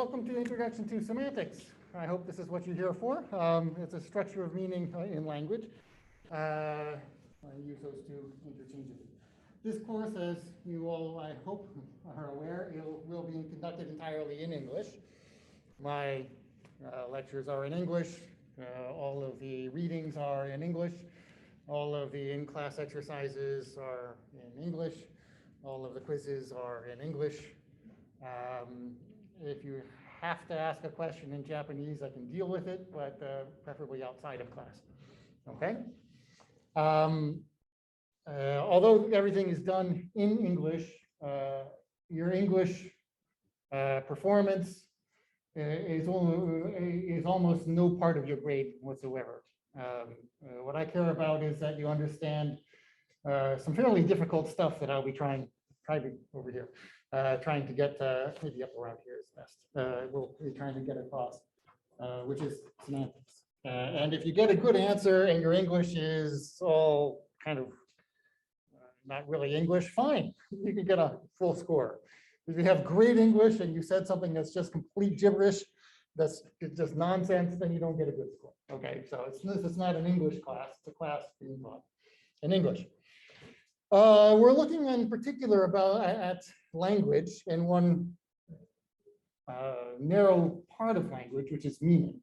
welcome to Introduction to Semantics. I hope this is what you're here for. It's a structure of meaning in language. I use those two interchangeably. This course, as you all, I hope, are aware, will be conducted entirely in English. My lectures are in English. All of the readings are in English. All of the in-class exercises are in English. All of the quizzes are in English. If you have to ask a question in Japanese, I can deal with it, but preferably outside of class. Okay? Although everything is done in English, your English performance is almost no part of your grade whatsoever. What I care about is that you understand some fairly difficult stuff that I'll be trying over here. Trying to get, maybe up around here is best. We'll be trying to get across, which is semantics. And if you get a good answer and your English is all kind of not really English, fine, you can get a full score. If you have great English and you said something that's just complete gibberish, that's just nonsense, then you don't get a good score. Okay, so this is not an English class, it's a class being taught in English. We're looking in particular at language and one narrow part of language, which is meaning.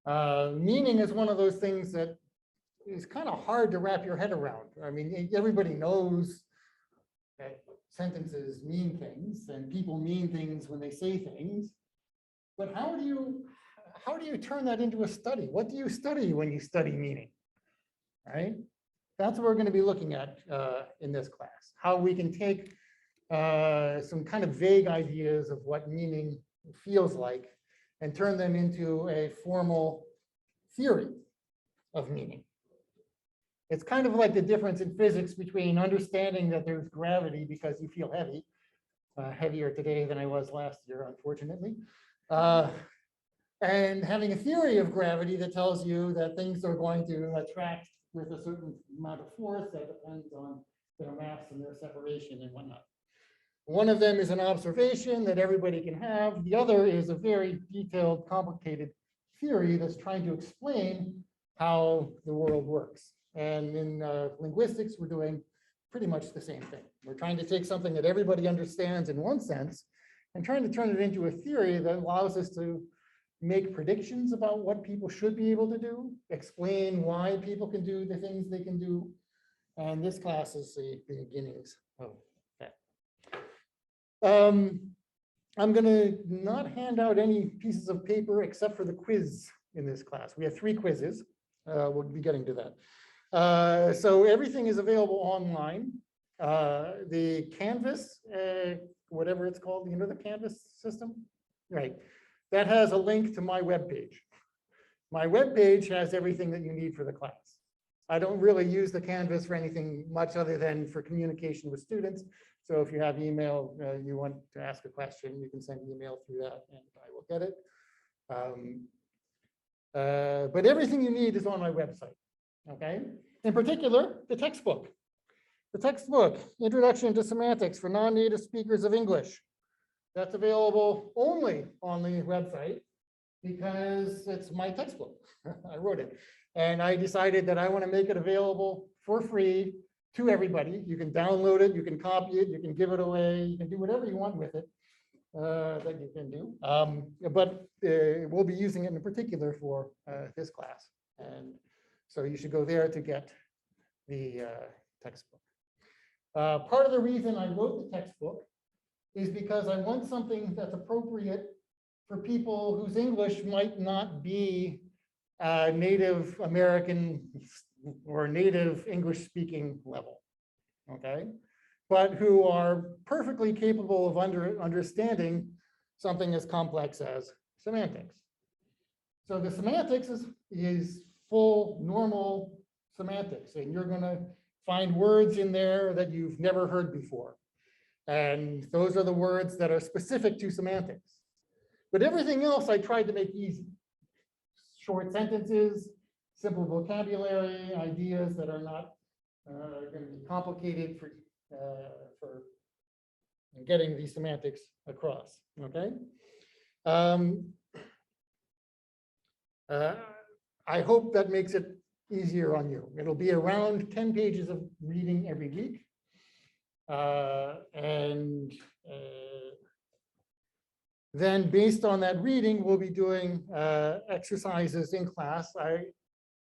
Meaning is one of those things that is kind of hard to wrap your head around. I mean, everybody knows that sentences mean things and people mean things when they say things, but how do you turn that into a study? What do you study when you study meaning, right? That's what we're going to be looking at in this class, how we can take some kind of vague ideas of what meaning feels like and turn them into a formal theory of meaning. It's kind of like the difference in physics between understanding that there's gravity because you feel heavy, heavier today than I was last year, unfortunately, and having a theory of gravity that tells you that things are going to attract with a certain amount of force that depends on their mass and their separation and whatnot. One of them is an observation that everybody can have. The other is a very detailed, complicated theory that's trying to explain how the world works. And in linguistics, we're doing pretty much the same thing. We're trying to take something that everybody understands in one sense and trying to turn it into a theory that allows us to make predictions about what people should be able to do, explain why people can do the things they can do. And this class is the beginnings of that. I'm going to not hand out any pieces of paper except for the quiz in this class. We have 3 quizzes. We'll be getting to that. So everything is available online. The Canvas, whatever it's called, you know the Canvas system? Right. That has a link to my webpage. My webpage has everything that you need for the class. I don't really use the Canvas for anything much other than for communication with students. So if you have email, you want to ask a question, you can send email through that and I will get it. But everything you need is on my website, okay? In particular, the textbook. The textbook, Introduction to Semantics for Non-Native Speakers of English. That's available only on the website because it's my textbook. I wrote it. And I decided that I want to make it available for free to everybody. You can download it, you can copy it, you can give it away, you can do whatever you want with it that you can do. But we'll be using it in particular for this class. And so you should go there to get the textbook. Part of the reason I wrote the textbook is because I want something that's appropriate for people whose English might not be Native American or native English speaking level, okay? But who are perfectly capable of understanding something as complex as semantics. So the semantics is full normal semantics, and you're gonna find words in there that you've never heard before. And those are the words that are specific to semantics. But everything else I tried to make easy. Short sentences, simple vocabulary, ideas that are not going to be complicated for getting these semantics across, okay? I hope that makes it easier on you. It'll be around 10 pages of reading every week. Then based on that reading, we'll be doing exercises in class. I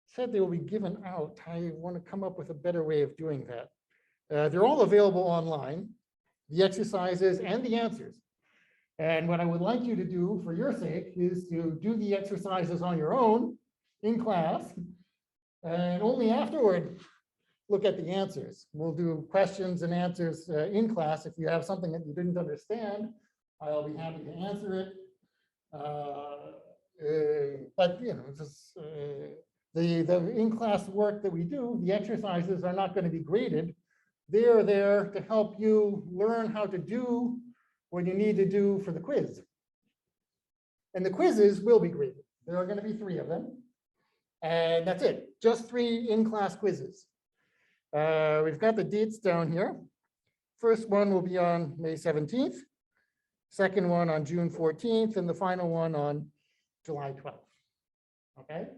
said they will be given out. I want to come up with a better way of doing that. They're all available online, the exercises and the answers. And what I would like you to do for your sake is to do the exercises on your own in class, and only afterward look at the answers. We'll do questions and answers in class. If you have something that you didn't understand, I'll be happy to answer it. But you know, just, the in-class work that we do, the exercises are not going to be graded. They're there to help you learn how to do what you need to do for the quiz. And the quizzes will be graded. There are going to be 3 of them. And that's it, just 3 in-class quizzes. We've got the dates down here. First one will be on May 17th, second one on June 14th, and the final one on July 12th. Okay.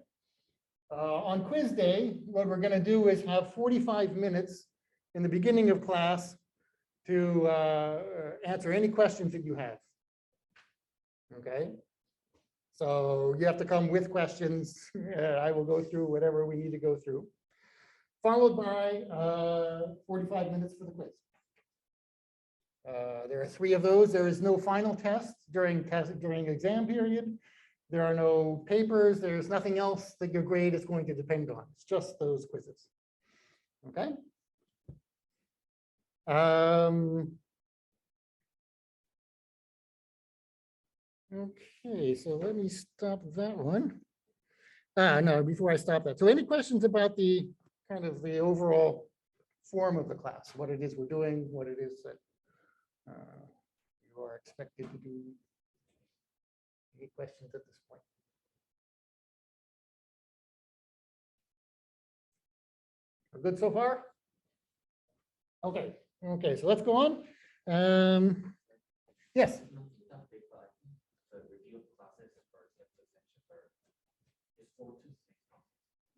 On quiz day, what we're going to do is have 45 minutes in the beginning of class to answer any questions that you have. Okay. So you have to come with questions. I will go through whatever we need to go through, followed by 45 minutes for the quiz. There are 3 of those. There is no final test during exam period. There are no papers. There's nothing else that your grade is going to depend on. It's just those quizzes. Okay. Okay, so let me stop that one. No, before I stop that. So any questions about the kind of the overall form of the class, what it is we're doing, what it is that you are expected to do? Any questions at this point? We're good so far? Okay, okay, so let's go on. Yes.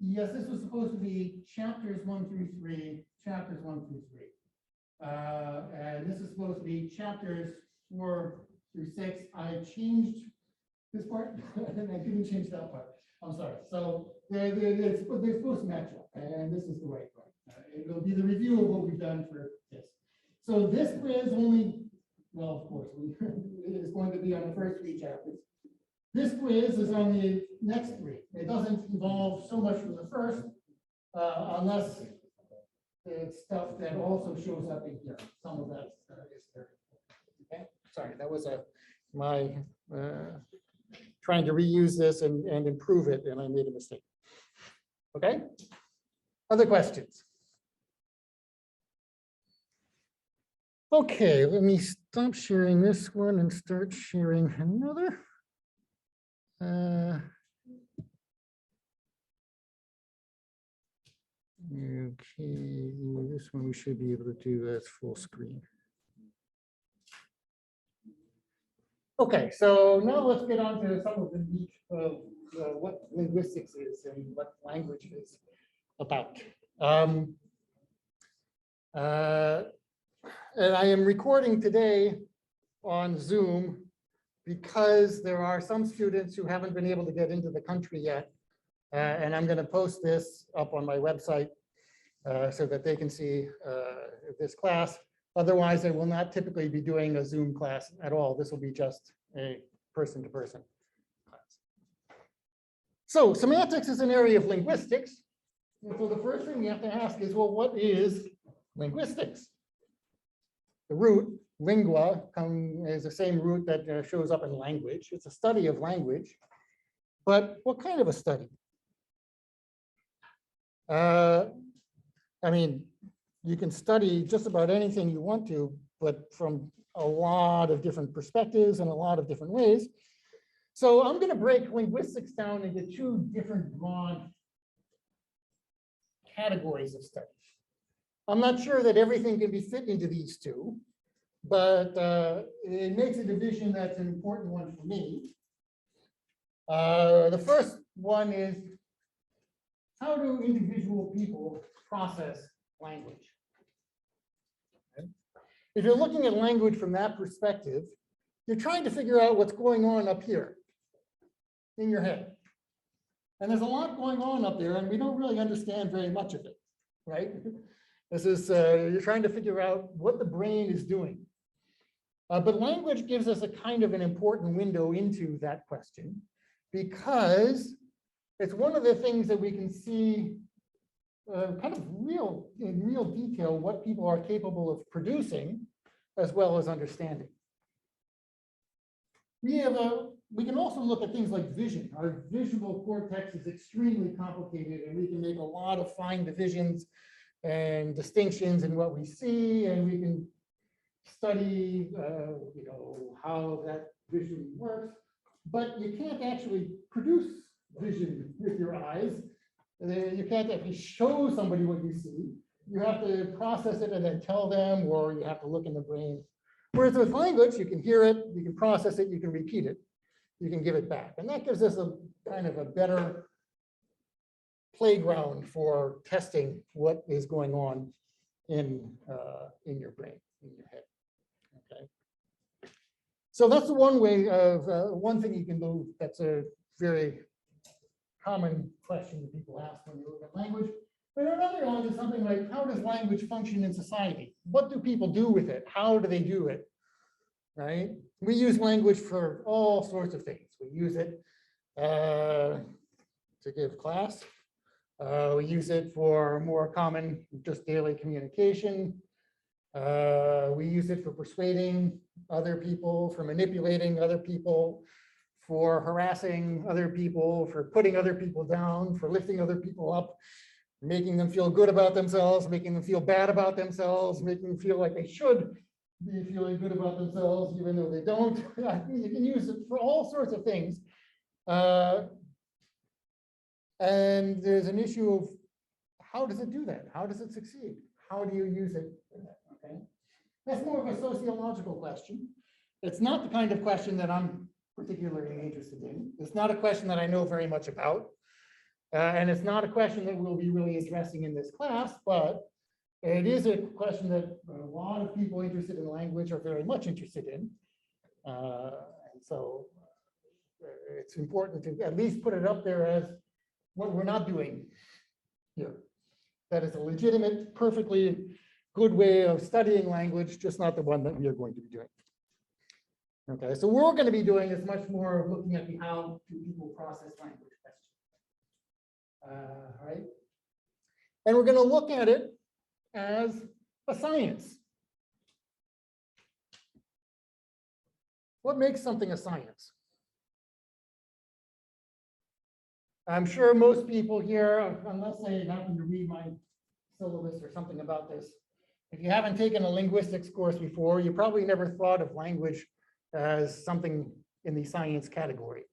Yes, this was supposed to be chapters 1 through 3, chapters 1 through 3. And this is supposed to be chapters 4 through 6. I changed this part and I didn't change that part. I'm sorry. So they're supposed to match up, and this is the right part. It'll be the review of what we've done for this. So this quiz only, well, of course, it is going to be on the first 3 chapters. This quiz is on the next 3. It doesn't involve so much from the first, unless it's stuff that also shows up in here. Some of that is there. Okay, sorry, that was my trying to reuse this and improve it, and I made a mistake. Okay, other questions? Okay, let me stop sharing this one and start sharing another. Okay, this one we should be able to do as full screen. Okay, so now let's get on to some of the meat of what linguistics is and what language is about. And I am recording today on Zoom because there are some students who haven't been able to get into the country yet. And I'm going to post this up on my website so that they can see this class. Otherwise, I will not typically be doing a Zoom class at all. This will be just a person-to-person class. So semantics is an area of linguistics. And so the first thing we have to ask is, well, what is linguistics? The root, lingua, is the same root that shows up in language. It's a study of language. But what kind of a study? I mean, you can study just about anything you want to, but from a lot of different perspectives and a lot of different ways. So I'm going to break linguistics down into 2 different broad categories of study. I'm not sure that everything can be fit into these 2, but it makes a division that's an important one for me. The first one is, how do individual people process language? Okay. If you're looking at language from that perspective, you're trying to figure out what's going on up here in your head. And there's a lot going on up there, and we don't really understand very much of it, right? This is, you're trying to figure out what the brain is doing. But language gives us a kind of an important window into that question, because it's one of the things that we can see kind of in real detail what people are capable of producing as well as understanding. We can also look at things like vision. Our visual cortex is extremely complicated, and we can make a lot of fine divisions and distinctions in what we see, and we can study how that vision works, but you can't actually produce vision with your eyes. You can't actually show somebody what you see. You have to process it and then tell them, or you have to look in the brain. Whereas with language, you can hear it, you can process it, you can repeat it, you can give it back. And that gives us a kind of a better playground for testing what is going on in your brain, in your head. Okay. So that's the one way of, one thing you can do that's a very common question that people ask when you look at language. But another one is something like, how does language function in society? What do people do with it? How do they do it? Right? We use language for all sorts of things. We use it to give class. We use it for more common, just daily communication. We use it for persuading other people, for manipulating other people, for harassing other people, for putting other people down, for lifting other people up, making them feel good about themselves, making them feel bad about themselves, making them feel like they should be feeling good about themselves, even though they don't. You can use it for all sorts of things. And there's an issue of how does it do that? How does it succeed? How do you use it for that? Okay. That's more of a sociological question. It's not the kind of question that I'm particularly interested in. It's not a question that I know very much about. And it's not a question that we'll be really addressing in this class, but it is a question that a lot of people interested in language are very much interested in. And so it's important to at least put it up there as what we're not doing here. That is a legitimate, perfectly good way of studying language, just not the one that we are going to be doing. Okay, so what we're going to be doing is much more of looking at the how do people process language question. Right? And we're going to look at it as a science. What makes something a science? I'm sure most people here, unless they happen to read my syllabus or something about this, if you haven't taken a linguistics course before, you probably never thought of language as something in the science category.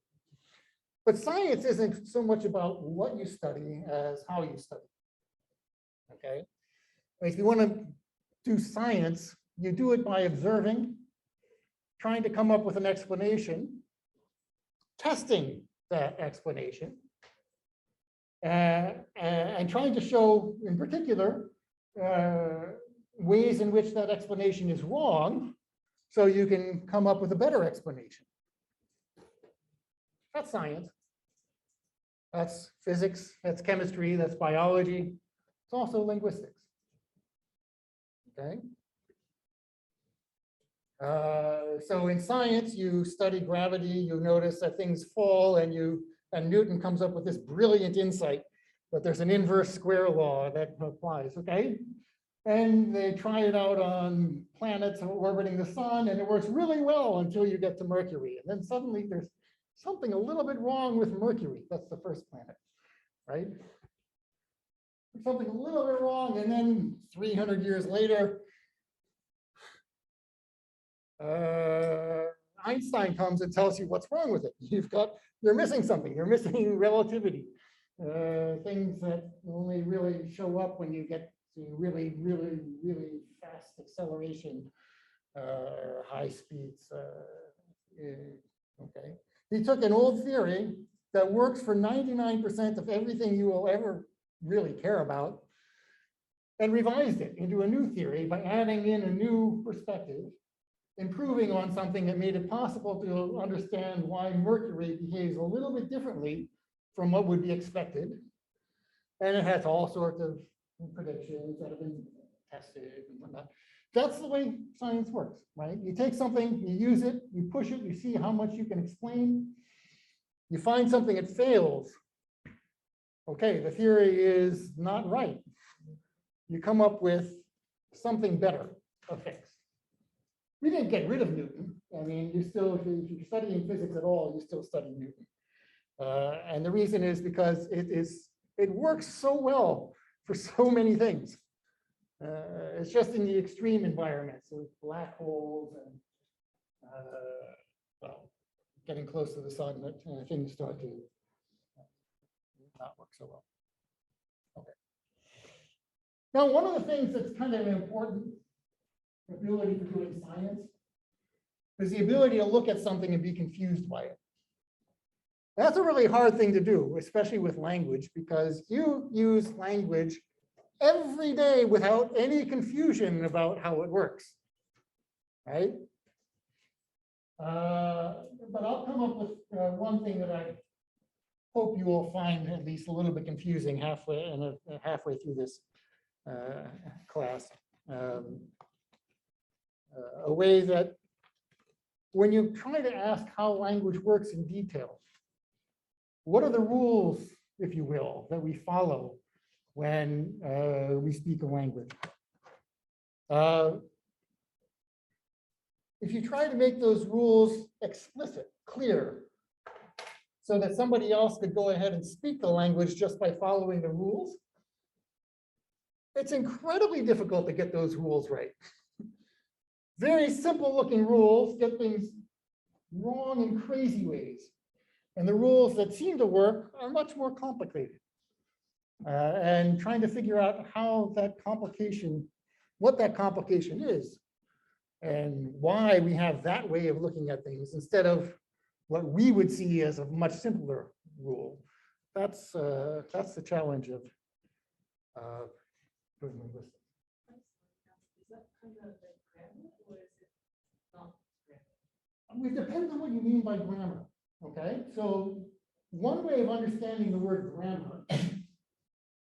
But science isn't so much about what you study as how you study. Okay? If you want to do science, you do it by observing, trying to come up with an explanation, testing that explanation, and trying to show, in particular, ways in which that explanation is wrong, so you can come up with a better explanation. That's science. That's physics, that's chemistry, that's biology. It's also linguistics. Okay. So in science, you study gravity, you notice that things fall, and Newton comes up with this brilliant insight that there's an inverse square law that applies, okay? And they try it out on planets orbiting the sun, and it works really well until you get to Mercury. And then suddenly there's something a little bit wrong with Mercury. That's the first planet, right? Something a little bit wrong, and then 300 years later, Einstein comes and tells you what's wrong with it. You're missing something. You're missing relativity. Things that only really show up when you get to really, really, really fast acceleration high speeds. Okay. He took an old theory that works for 99% of everything you will ever really care about and revised it into a new theory by adding in a new perspective, improving on something that made it possible to understand why Mercury behaves a little bit differently from what would be expected. And it has all sorts of predictions that have been tested and whatnot. That's the way science works, right? You take something, you use it, you push it, you see how much you can explain. You find something that fails. Okay, the theory is not right. You come up with something better, a fix. We didn't get rid of Newton. I mean, you still, if you're studying physics at all, you still study Newton. And the reason is because it works so well for so many things. It's just in the extreme environments of black holes and well, getting close to the sun that things start to not work so well. Okay. Now, one of the things that's kind of an important ability for doing science is the ability to look at something and be confused by it. That's a really hard thing to do, especially with language, because you use language every day without any confusion about how it works, right? But I'll come up with one thing that I hope you will find at least a little bit confusing halfway through this class. A way that when you try to ask how language works in detail, what are the rules, if you will, that we follow when we speak a language? If you try to make those rules explicit, clear, so that somebody else could go ahead and speak the language just by following the rules, it's incredibly difficult to get those rules right. Very simple looking rules get things wrong in crazy ways. And the rules that seem to work are much more complicated. And trying to figure out how that complication, what that complication is, and why we have that way of looking at things instead of what we would see as a much simpler rule. That's the challenge of doing linguistics. Is that kind of like grammar, or is it not grammar? It depends on what you mean by grammar. Okay, so one way of understanding the word grammar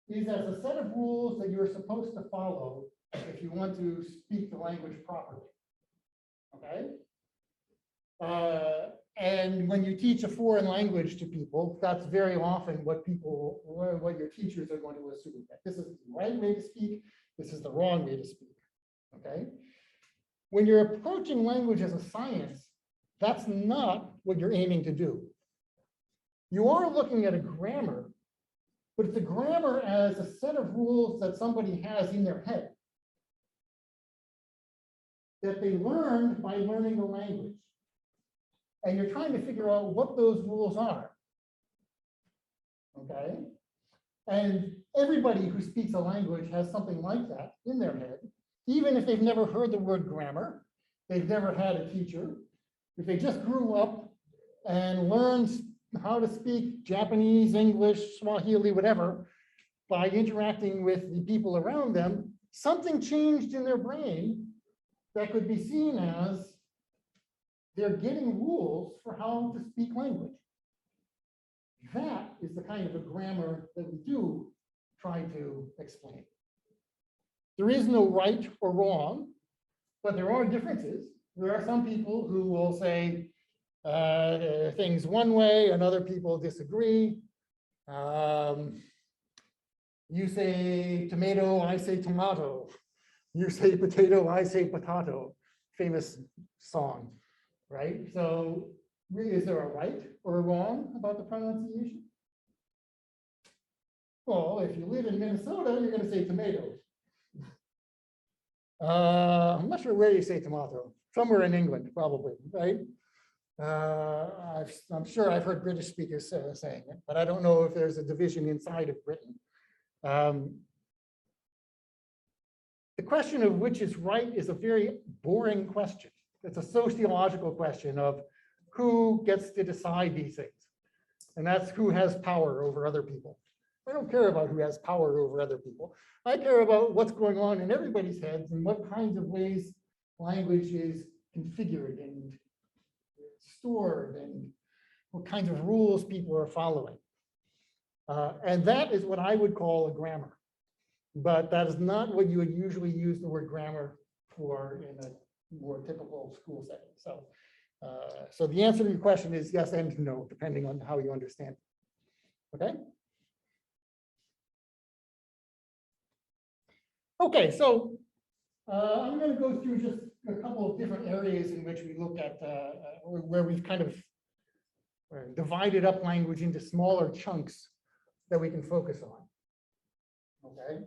is as a set of rules that you're supposed to follow if you want to speak the language properly. Okay. And when you teach a foreign language to people, that's very often what your teachers are going to assume, that this is the right way to speak, this is the wrong way to speak. Okay. When you're approaching language as a science, that's not what you're aiming to do. You are looking at a grammar, but it's a grammar as a set of rules that somebody has in their head that they learned by learning the language. And you're trying to figure out what those rules are. Okay? And everybody who speaks a language has something like that in their head, even if they've never heard the word grammar, they've never had a teacher. If they just grew up and learned how to speak Japanese, English, Swahili, whatever, by interacting with the people around them, something changed in their brain that could be seen as they're getting rules for how to speak language. That is the kind of a grammar that we do try to explain. There is no right or wrong, but there are differences. There are some people who will say things one way and other people disagree. You say tomato, I say tomato. You say potato, I say potato. Famous song, right? So is there a right or a wrong about the pronunciation? Well, if you live in Minnesota, you're going to say tomato. I'm not sure where you say tomato. Somewhere in England, probably, right? I'm sure I've heard British speakers saying it, but I don't know if there's a division inside of Britain. The question of which is right is a very boring question. It's a sociological question of who gets to decide these things. And that's who has power over other people. I don't care about who has power over other people. I care about what's going on in everybody's heads and what kinds of ways language is configured and stored and what kinds of rules people are following. And that is what I would call a grammar. But that is not what you would usually use the word grammar for in a more typical school setting. So the answer to your question is yes and no, depending on how you understand it. Okay? Okay, so I'm going to go through just a couple of different areas in which we look at where we've kind of divided up language into smaller chunks that we can focus on. Okay,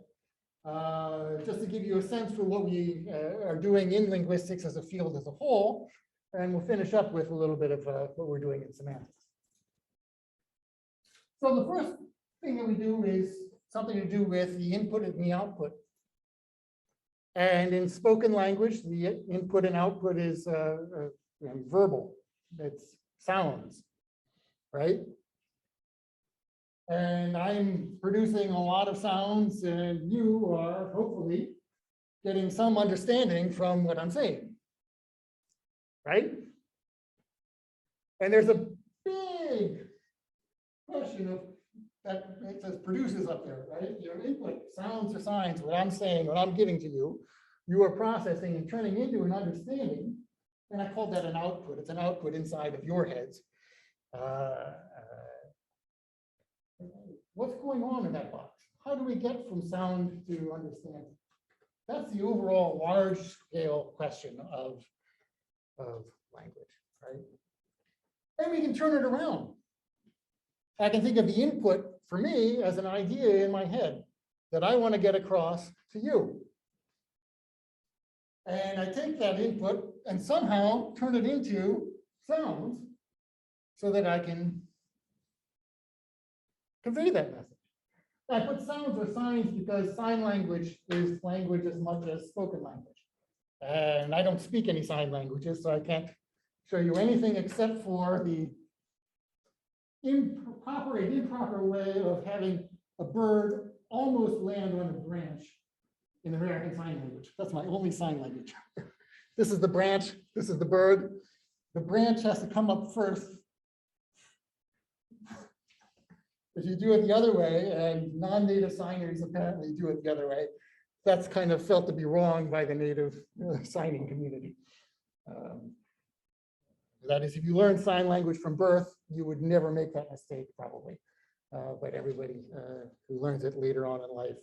just to give you a sense for what we are doing in linguistics as a field as a whole, and we'll finish up with a little bit of what we're doing in semantics. So the first thing that we do is something to do with the input and the output. And in spoken language, the input and output is verbal. It's sounds, right? And I'm producing a lot of sounds, and you are hopefully getting some understanding from what I'm saying, right? And there's a big question of that it says produces up there, right? Your input, sounds or signs, what I'm saying, what I'm giving to you, you are processing and turning into an understanding. And I call that an output. It's an output inside of your heads. What's going on in that box? How do we get from sound to understanding? That's the overall large scale question of language, right? And we can turn it around. I can think of the input for me as an idea in my head that I want to get across to you. And I take that input and somehow turn it into sounds so that I can convey that message. I put sounds or signs because sign language is language as much as spoken language. And I don't speak any sign languages, so I can't show you anything except for the improper way of having a bird almost land on a branch in American Sign Language. That's my only sign language. This is the branch, this is the bird. The branch has to come up first. If you do it the other way, and non-native signers apparently do it the other way, that's kind of felt to be wrong by the native signing community. That is, if you learn sign language from birth, you would never make that mistake, probably. But everybody who learns it later on in life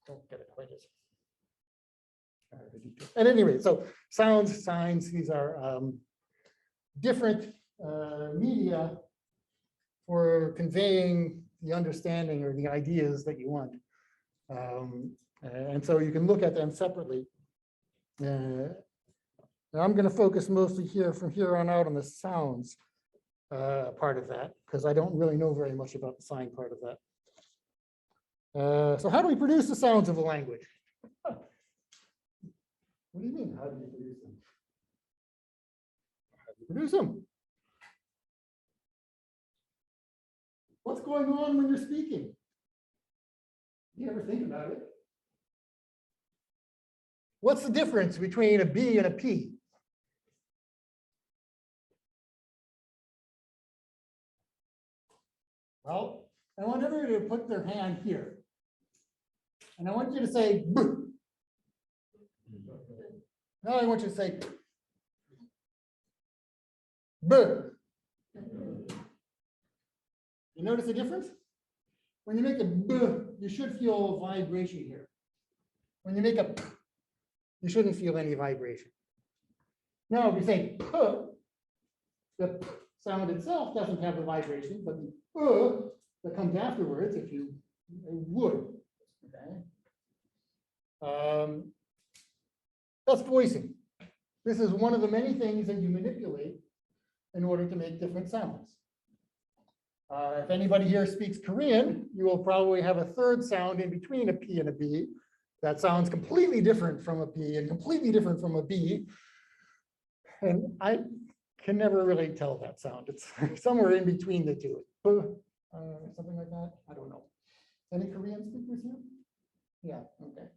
don't get it quite as. At any rate, so sounds, signs, these are different media for conveying the understanding or the ideas that you want. And so you can look at them separately. Now I'm going to focus mostly here from here on out on the sounds part of that, because I don't really know very much about the sign part of that. So how do we produce the sounds of a language? What do you mean, how do you produce them? How do you produce them? What's going on when you're speaking? You ever think about it? What's the difference between a B and a P? Well, I want everybody to put their hand here. And I want you to say, B. Now I want you to say, B. You notice the difference? When you make a B, you should feel a vibration here. When you make a P, you shouldn't feel any vibration. Now, if you say P, the P sound itself doesn't have the vibration, but the that comes afterwards, if you would. Okay. That's voicing. This is one of the many things that you manipulate in order to make different sounds. If anybody here speaks Korean, you will probably have a third sound in between a P and a B that sounds completely different from a P and completely different from a B. And I can never really tell that sound. It's somewhere in between the two. Something like that. I don't know. Any Korean speakers here? Yeah, okay.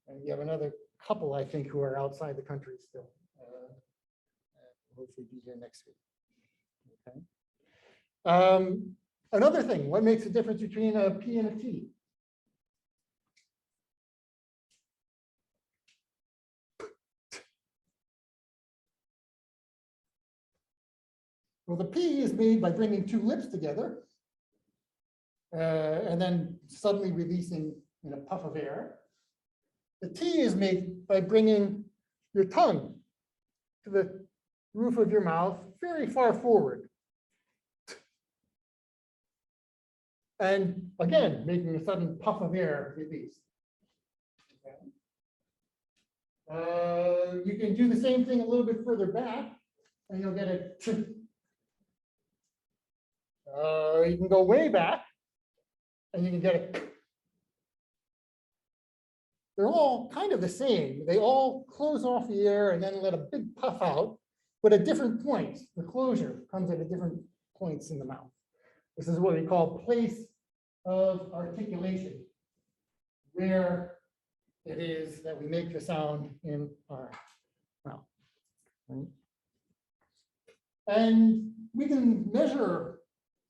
And you have another couple, I think, who are outside the country still. Hopefully be here next week. Okay. Another thing, what makes the difference between a P and a T? Well, the P is made by bringing two lips together and then suddenly releasing in a puff of air. The T is made by bringing your tongue to the roof of your mouth very far forward. And again, making a sudden puff of air release. Okay. You can do the same thing a little bit further back and you'll get a T. You can go way back and you can get a. They're all kind of the same. They all close off the air and then let a big puff out, but at different points. The closure comes at different points in the mouth. This is what we call place of articulation, where it is that we make the sound in our mouth. Right? And we can measure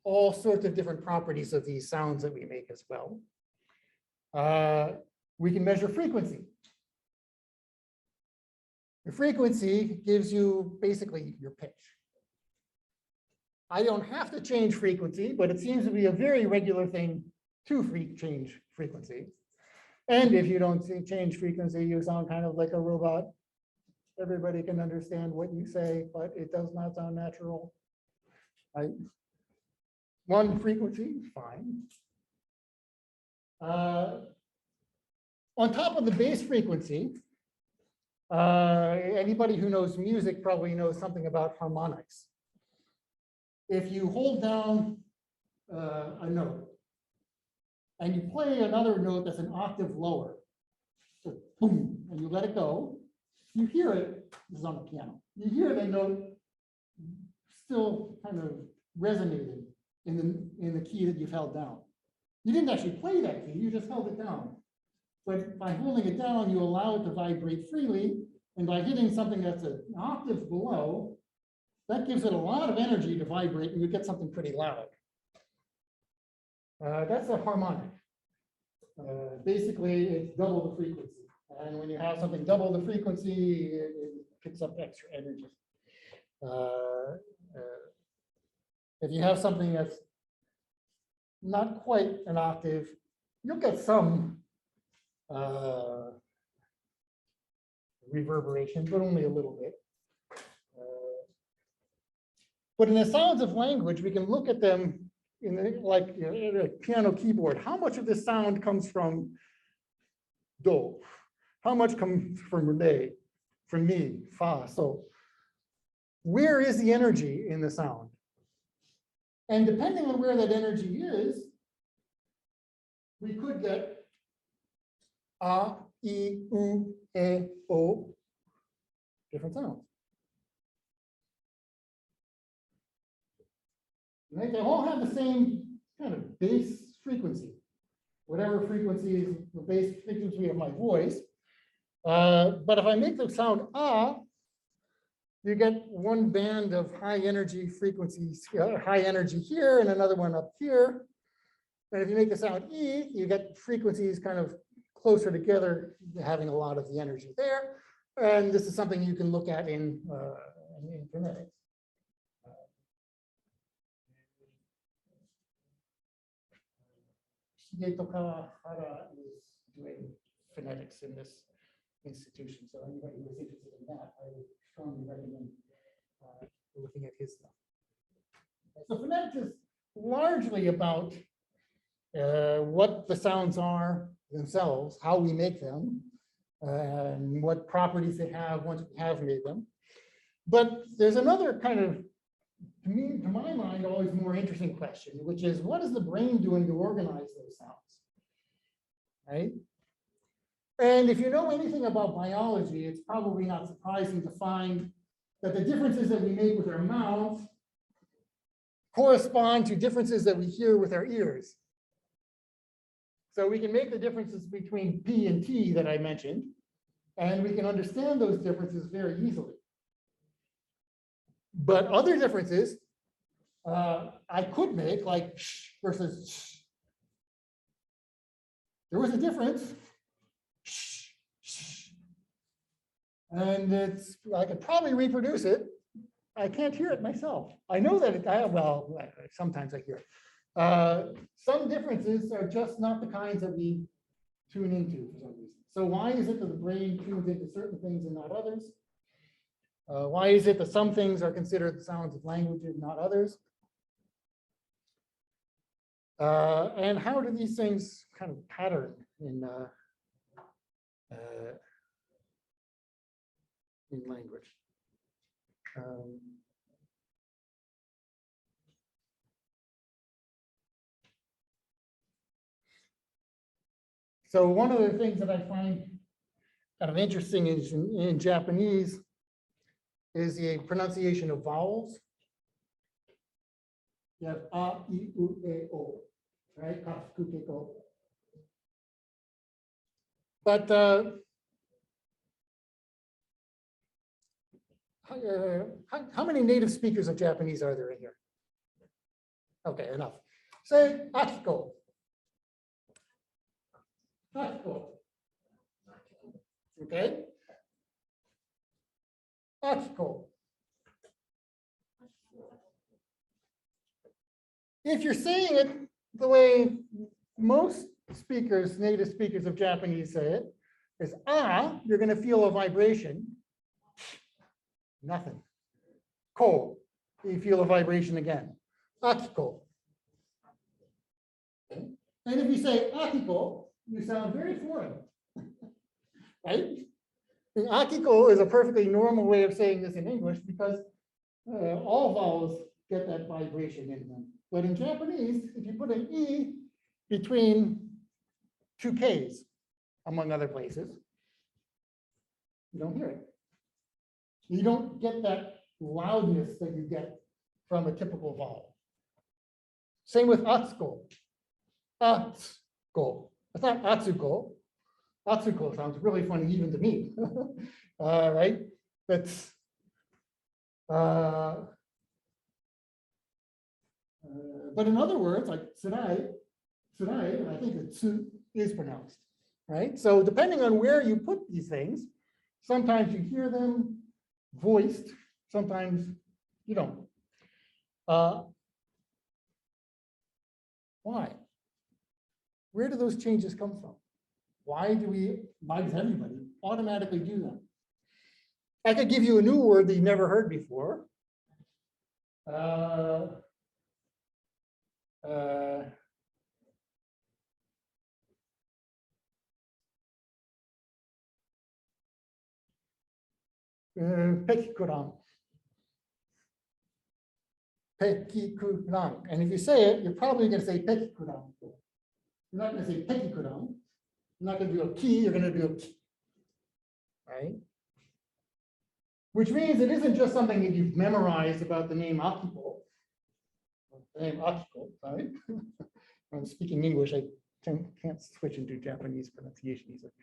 all sorts of different properties of these sounds that we make as well. We can measure frequency. The frequency gives you basically your pitch. I don't have to change frequency, but it seems to be a very regular thing to change frequency. And if you don't change frequency, you sound kind of like a robot. Everybody can understand what you say, but it does not sound natural. Right? One frequency, fine. On top of the bass frequency, anybody who knows music probably knows something about harmonics. If you hold down a note and you play another note that's an octave lower, so boom, and you let it go, you hear it, this is on the piano, you hear the note still kind of resonating in the key that you've held down. You didn't actually play that key, you just held it down. But by holding it down, you allow it to vibrate freely. And by hitting something that's an octave below, that gives it a lot of energy to vibrate and you get something pretty loud. That's a harmonic. Basically, it's double the frequency. And when you have something double the frequency, it picks up extra energy. If you have something that's not quite an octave, you'll get some reverberation, but only a little bit. But in the sounds of language, we can look at them in like in a piano keyboard. How much of this sound comes from do? How much comes from re, from mi, fa, so? Where is the energy in the sound? And depending on where that energy is, we could get a, I, U, E, O, different sounds. Right? They all have the same kind of base frequency, whatever frequency is the base frequency of my voice. But if I make the sound ah, you get one band of high energy frequencies, high energy here and another one up here. And if you make the sound e, you get frequencies kind of closer together, having a lot of the energy there. And this is something you can look at in phonetics. Shigeto Kawahara is doing phonetics in this institution. So anybody who is interested in that, I would strongly recommend looking at his stuff. So phonetics is largely about what the sounds are themselves, how we make them, and what properties they have once we have made them. But there's another kind of, to my mind, always more interesting question, which is what is the brain doing to organize those sounds, right? And if you know anything about biology, it's probably not surprising to find that the differences that we make with our mouth correspond to differences that we hear with our ears. So we can make the differences between P and T that I mentioned, and we can understand those differences very easily. But other differences I could make, like sh versus sh. There was a difference. Sh, sh. And I could probably reproduce it. I can't hear it myself. I know that well, sometimes I hear it. Some differences are just not the kinds that we tune into for some reason. So why is it that the brain tunes into certain things and not others? Why is it that some things are considered sounds of language and not others? And how do these things kind of pattern in language? So one of the things that I find kind of interesting is in Japanese is the pronunciation of vowels. You have a, I, u, e, o, right? Ka, ku, ke, ko. But how many native speakers of Japanese are there in here? Okay, enough. Say akiko. Akiko. Okay. Akiko. If you're saying it the way most speakers, native speakers of Japanese say it, is you're going to feel a vibration. Nothing. Ko, you feel a vibration again. Akiko. Okay. And if you say akiko, you sound very foreign. Right? And akiko is a perfectly normal way of saying this in English because all vowels get that vibration in them. But in Japanese, if you put an E between two Ks, among other places, you don't hear it. You don't get that loudness that you get from a typical vowel. Same with atsuko. Atsuko. It's not atsuko. Atsuko sounds really funny even to me. Right? That's but in other words, like tsunai, I think the tsu is pronounced, right? So depending on where you put these things, sometimes you hear them voiced, sometimes you don't. Why? Where do those changes come from? Why does everybody automatically do them? I could give you a new word that you've never heard before. Pekikuran. Pekikuran. And if you say it, you're probably going to say pekikuran. You're not going to say pekikuran. You're not going to do a ki, you're going to do a ki. Right? Which means it isn't just something that you've memorized about the name Akiko. The name Akiko, sorry. When I'm speaking English, I can't switch into Japanese pronunciation easily.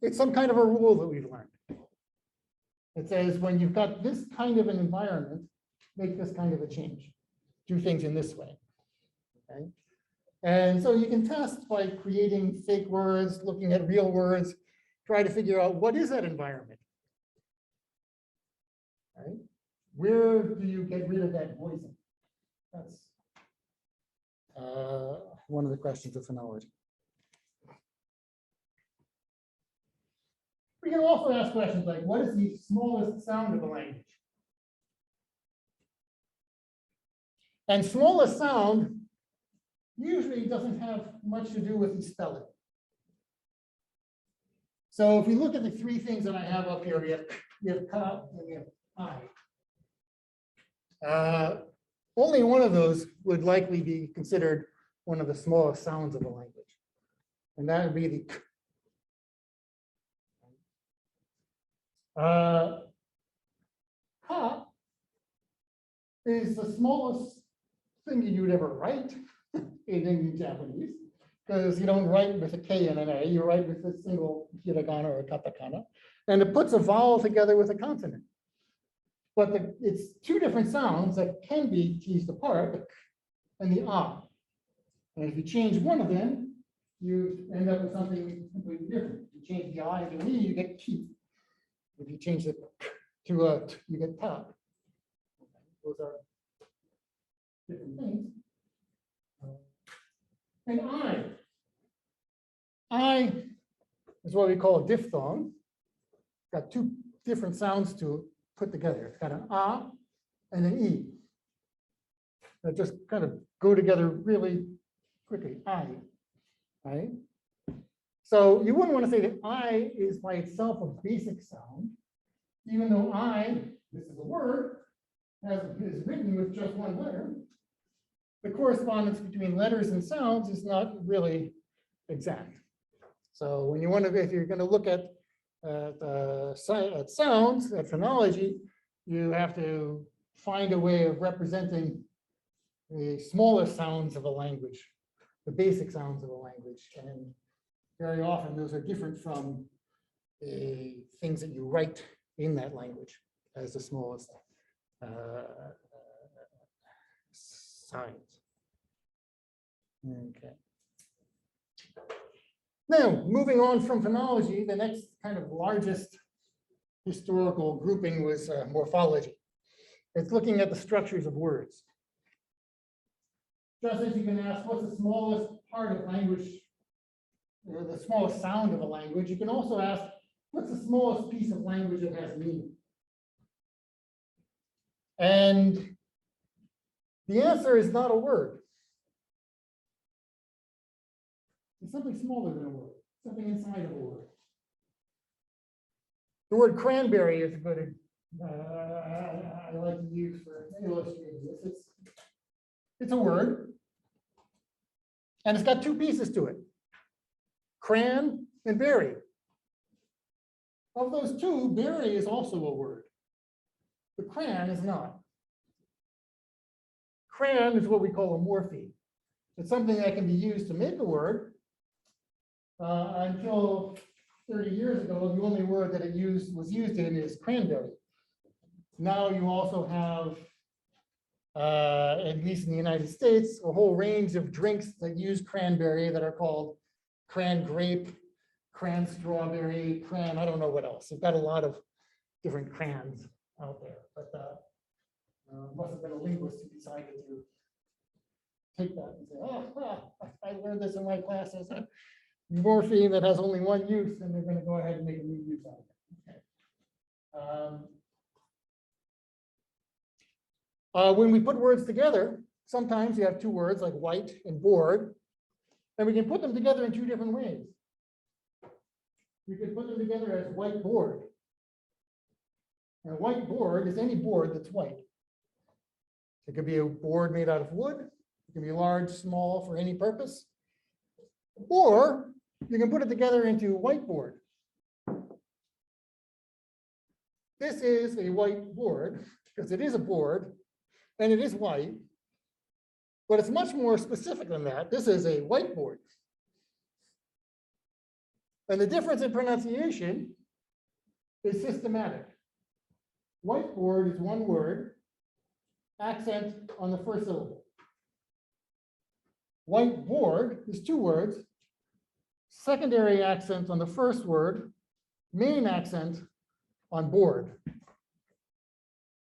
It's some kind of a rule that we've learned. It says when you've got this kind of an environment, make this kind of a change. Do things in this way. Okay? And so you can test by creating fake words, looking at real words, try to figure out what is that environment. Right? Where do you get rid of that voicing? That's one of the questions of phonology. We can also ask questions like, what is the smallest sound of a language? And smallest sound usually doesn't have much to do with the spelling. So if we look at the three things that I have up here, we have ka and we have I. Only one of those would likely be considered one of the smallest sounds of a language. And that would be the k Ha is the smallest thing you would ever write in Japanese, because you don't write with a K and an A, you write with a single hiragana or katakana, and it puts a vowel together with a consonant. But it's two different sounds that can be teased apart, the k and the ah. And if you change one of them, you end up with something completely different. If you change the I and the E, you get ki. If you change the k to a t, you get ta. Those are different things. And I is what we call a diphthong. Got two different sounds to put together. It's got an ah and an e. That just kind of go together really quickly. I, right? So you wouldn't want to say that I is by itself a basic sound, even though I, this is a word, is written with just one letter. The correspondence between letters and sounds is not really exact. So when you want to, if you're going to look at sounds, at phonology, you have to find a way of representing the smallest sounds of a language, the basic sounds of a language. And very often those are different from the things that you write in that language as the smallest signs. Okay. Now, moving on from phonology, the next kind of largest historical grouping was morphology. It's looking at the structures of words. Just as you can ask what's the smallest part of language, or the smallest sound of a language, you can also ask what's the smallest piece of language that has meaning. And the answer is not a word. It's something smaller than a word, something inside of a word. The word cranberry is a good, I like to use for illustrating this. It's a word, and it's got two pieces to it, cran and berry. Of those two, berry is also a word, but cran is not. Cran is what we call a morpheme. It's something that can be used to make a word. Until 30 years ago, the only word that was used in is cranberry. Now you also have, at least in the United States, a whole range of drinks that use cranberry that are called cran grape, cran strawberry, cran, I don't know what else. You've got a lot of different crans out there, but must have been a linguist who decided to take that and say, oh, I learned this in my classes. Morpheme that has only one use, and they're going to go ahead and make a new use out of it. Okay. When we put words together, sometimes you have two words like white and board, and we can put them together in two different ways. We could put them together as white board. And a white board is any board that's white. It could be a board made out of wood. It can be large, small, for any purpose. Or you can put it together into whiteboard. This is a white board because it is a board and it is white, but it's much more specific than that. This is a whiteboard. And the difference in pronunciation is systematic. Whiteboard is one word, accent on the first syllable. Whiteboard is two words, secondary accent on the first word, main accent on board,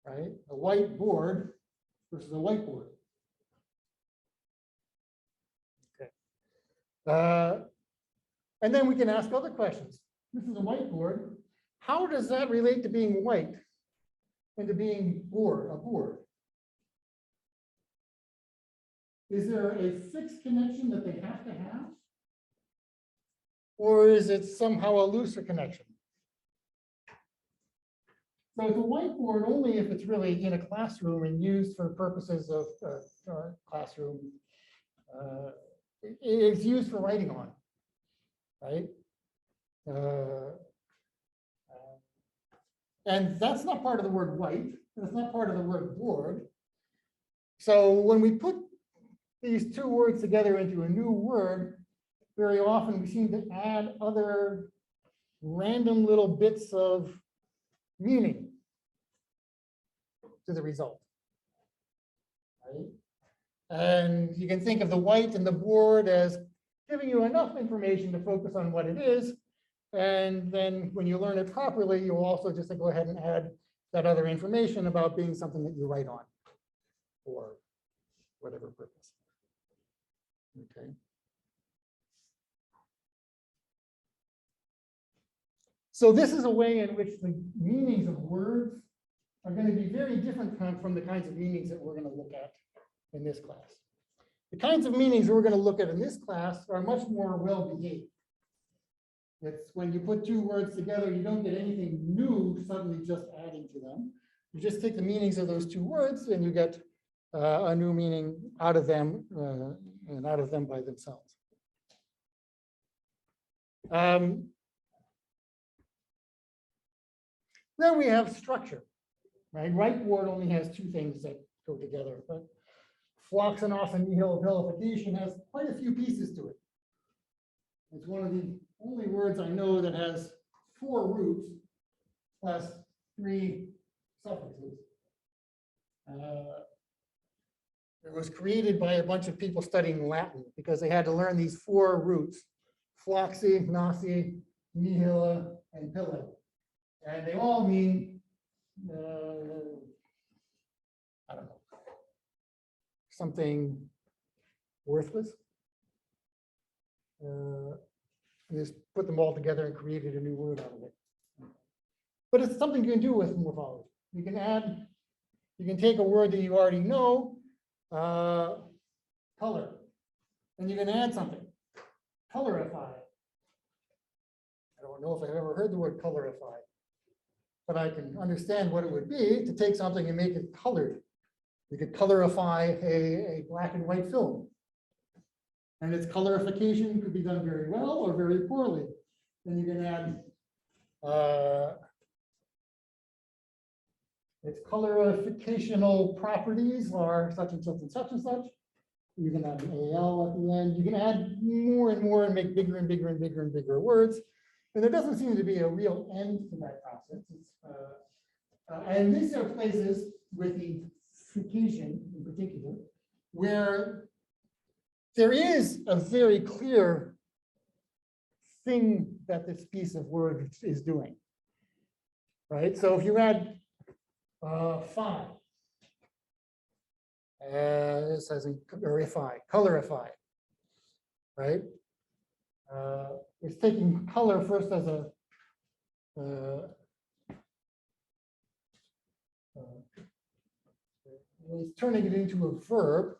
right? A whiteboard versus a whiteboard. Okay. And then we can ask other questions. This is a whiteboard. How does that relate to being white and to being board, a board? Is there a fixed connection that they have to have? Or is it somehow a looser connection? So it's a whiteboard only if it's really in a classroom and used for purposes of classroom. It's used for writing on, right? And that's not part of the word white. That's not part of the word board. So when we put these two words together into a new word, very often we seem to add other random little bits of meaning to the result. Right? And you can think of the white and the board as giving you enough information to focus on what it is. And then when you learn it properly, you'll also just go ahead and add that other information about being something that you write on for whatever purpose. Okay. So this is a way in which the meanings of words are going to be very different from the kinds of meanings that we're going to look at in this class. The kinds of meanings we're going to look at in this class are much more well-behaved. It's when you put two words together, you don't get anything new suddenly just adding to them. You just take the meanings of those two words and you get a new meaning out of them and out of them by themselves. Then we have structure, right? Whiteboard only has two things that go together, but Floxenos and nihilabilification has quite a few pieces to it. It's one of the only words I know that has 4 roots plus 3 suffixes. It was created by a bunch of people studying Latin because they had to learn these 4 roots: floxi, nasi, nihila, and pille. And they all mean, I don't know, something worthless. Just put them all together and created a new word out of it. But it's something you can do with morphology. You can add, you can take a word that you already know, color, and you can add something, colorify. I don't know if I've ever heard the word colorify, but I can understand what it would be to take something and make it colored. You could colorify a black and white film. And its colorification could be done very well or very poorly. Then you can add its colorificational properties are such and such and such and such. You can add an AL at the end. You can add more and more and make bigger and bigger and bigger and bigger words. And there doesn't seem to be a real end to that process. And these are places with the frication in particular, where there is a very clear thing that this piece of word is doing, right? So if you add 5, this has colorify, right? It's taking color first as a it's turning it into a verb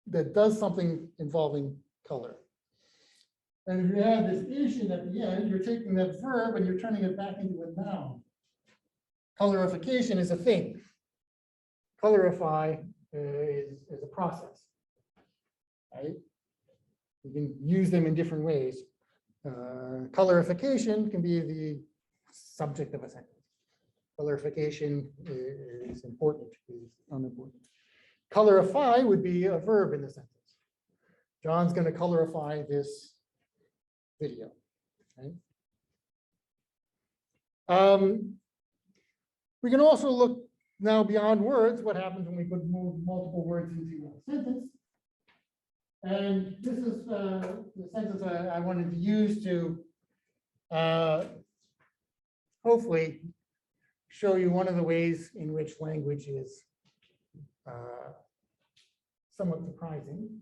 that does something involving color. And if you add this ation at the end, you're taking that verb and you're turning it back into a noun. Colorification is a thing. Colorify is a process, right? You can use them in different ways. Colorification can be the subject of a sentence. Colorification is important, is unimportant. Colorify would be a verb in the sentence. John's going to colorify this video. Right? We can also look now beyond words, what happens when we put multiple words into a sentence. And this is the sentence I wanted to use to hopefully show you one of the ways in which language is somewhat surprising.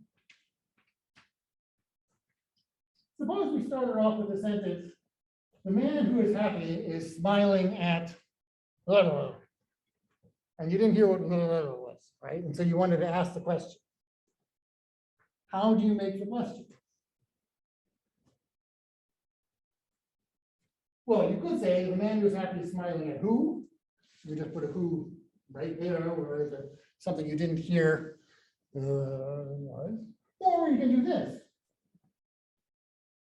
Suppose we started off with the sentence, the man who is happy is smiling at blah, blah, blah. And you didn't hear what blah, blah, blah was, right? And so you wanted to ask the question. How do you make the question? Well, you could say the man who's happy is smiling at who? You just put a who right there, or is it something you didn't hear was? Or you can do this.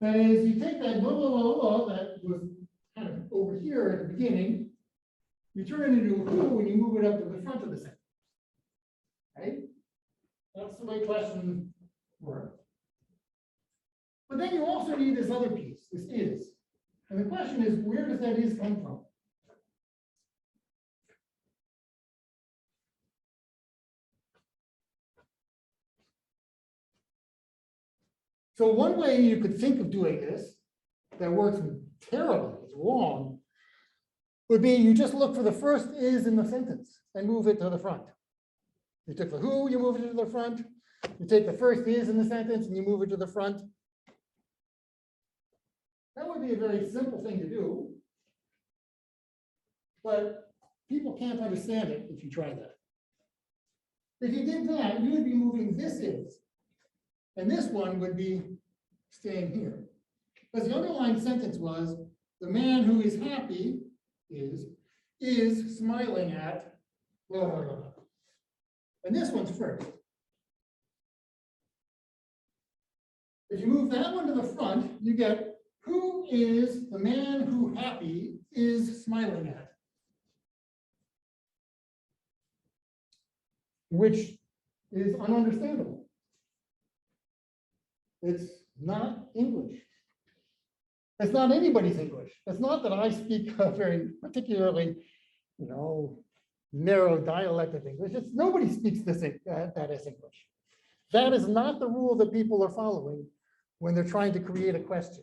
That is, you take that blah, blah, blah, blah that was kind of over here at the beginning, you turn it into a who when you move it up to the front of the sentence. Right? That's the way questions work. But then you also need this other piece, this is. And the question is, where does that is come from? So one way you could think of doing this that works terribly, it's wrong, would be you just look for the first is in the sentence and move it to the front. You took the who, you move it to the front. You take the first is in the sentence and you move it to the front. That would be a very simple thing to do. But people can't understand it if you try that. If you did that, you would be moving this is. And this one would be staying here. Because the underlying sentence was, the man who is happy is smiling at blah, blah, blah. And this one's first. If you move that one to the front, you get who is the man who happy is smiling at. Which is ununderstandable. It's not English. It's not anybody's English. It's not that I speak a very particularly, narrow dialect of English. It's nobody speaks this that as English. That is not the rule that people are following when they're trying to create a question.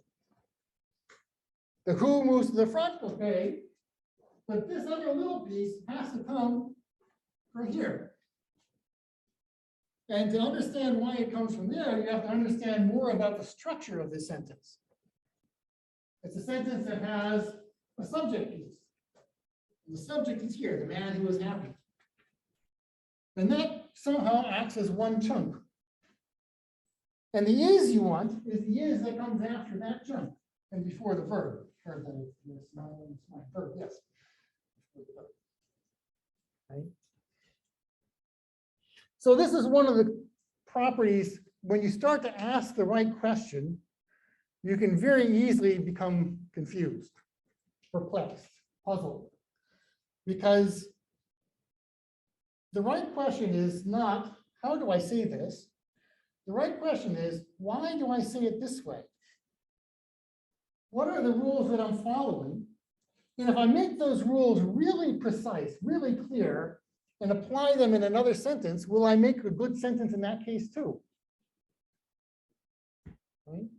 The who moves to the front, okay, but this other little piece has to come from here. And to understand why it comes from there, you have to understand more about the structure of this sentence. It's a sentence that has a subject piece. The subject is here, the man who is happy. And that somehow acts as one chunk. And the is you want is the is that comes after that chunk and before the verb. Or the verb, yes. Right. So this is one of the properties, when you start to ask the right question, you can very easily become confused, perplexed, puzzled. Because the right question is not, how do I say this? The right question is, why do I say it this way? What are the rules that I'm following? And if I make those rules really precise, really clear, and apply them in another sentence, will I make a good sentence in that case too? Right?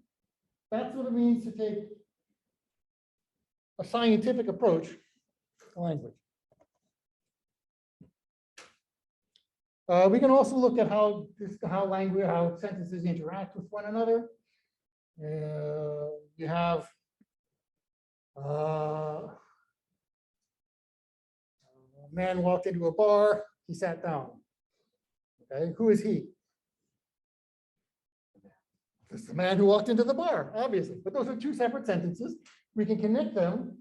That's what it means to take a scientific approach to language. We can also look at how sentences interact with one another. You have a man walked into a bar, he sat down. Okay, who is he? This is the man who walked into the bar, obviously. But those are two separate sentences. We can connect them.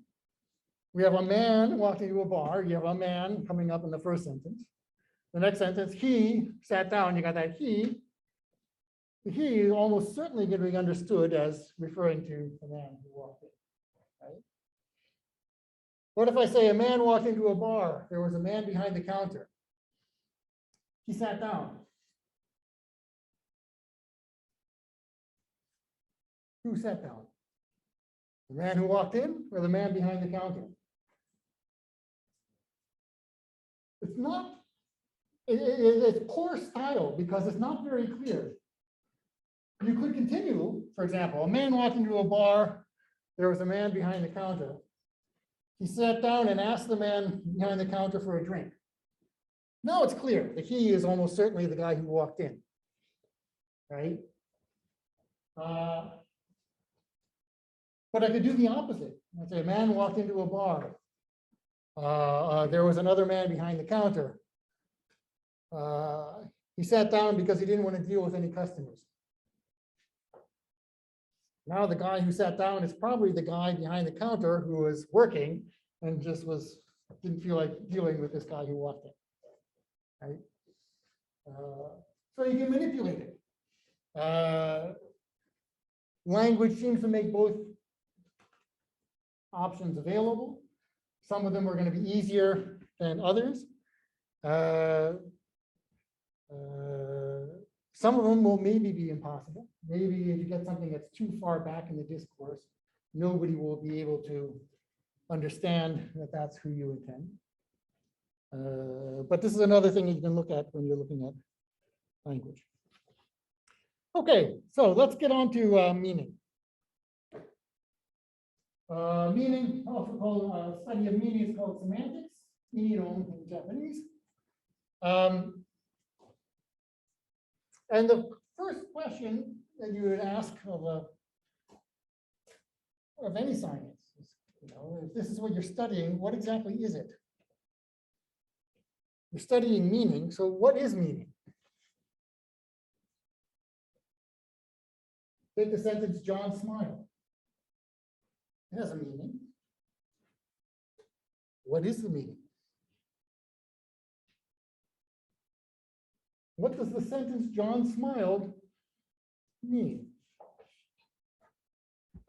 We have a man walked into a bar. You have a man coming up in the first sentence. The next sentence, he sat down. You got that he. The he is almost certainly going to be understood as referring to the man who walked in. Right? What if I say a man walked into a bar? There was a man behind the counter. He sat down. Who sat down? The man who walked in or the man behind the counter? It's not, it's poor style because it's not very clear. You could continue, for example, a man walked into a bar, there was a man behind the counter. He sat down and asked the man behind the counter for a drink. Now it's clear that he is almost certainly the guy who walked in, right? But I could do the opposite. I'd say a man walked into a bar. There was another man behind the counter. He sat down because he didn't want to deal with any customers. Now the guy who sat down is probably the guy behind the counter who was working and just didn't feel like dealing with this guy who walked in. Right? So you can manipulate it. Language seems to make both options available. Some of them are going to be easier than others. Some of them will maybe be impossible. Maybe if you get something that's too far back in the discourse, nobody will be able to understand that that's who you intend. But this is another thing you can look at when you're looking at language. Okay, so let's get on to meaning. Meaning, also called study of meaning, is called semantics, in Japanese. And the first question that you would ask of any science is, if this is what you're studying, what exactly is it? You're studying meaning, so what is meaning? Take the sentence, John smiled. It has a meaning. What is the meaning? What does the sentence, John smiled, mean?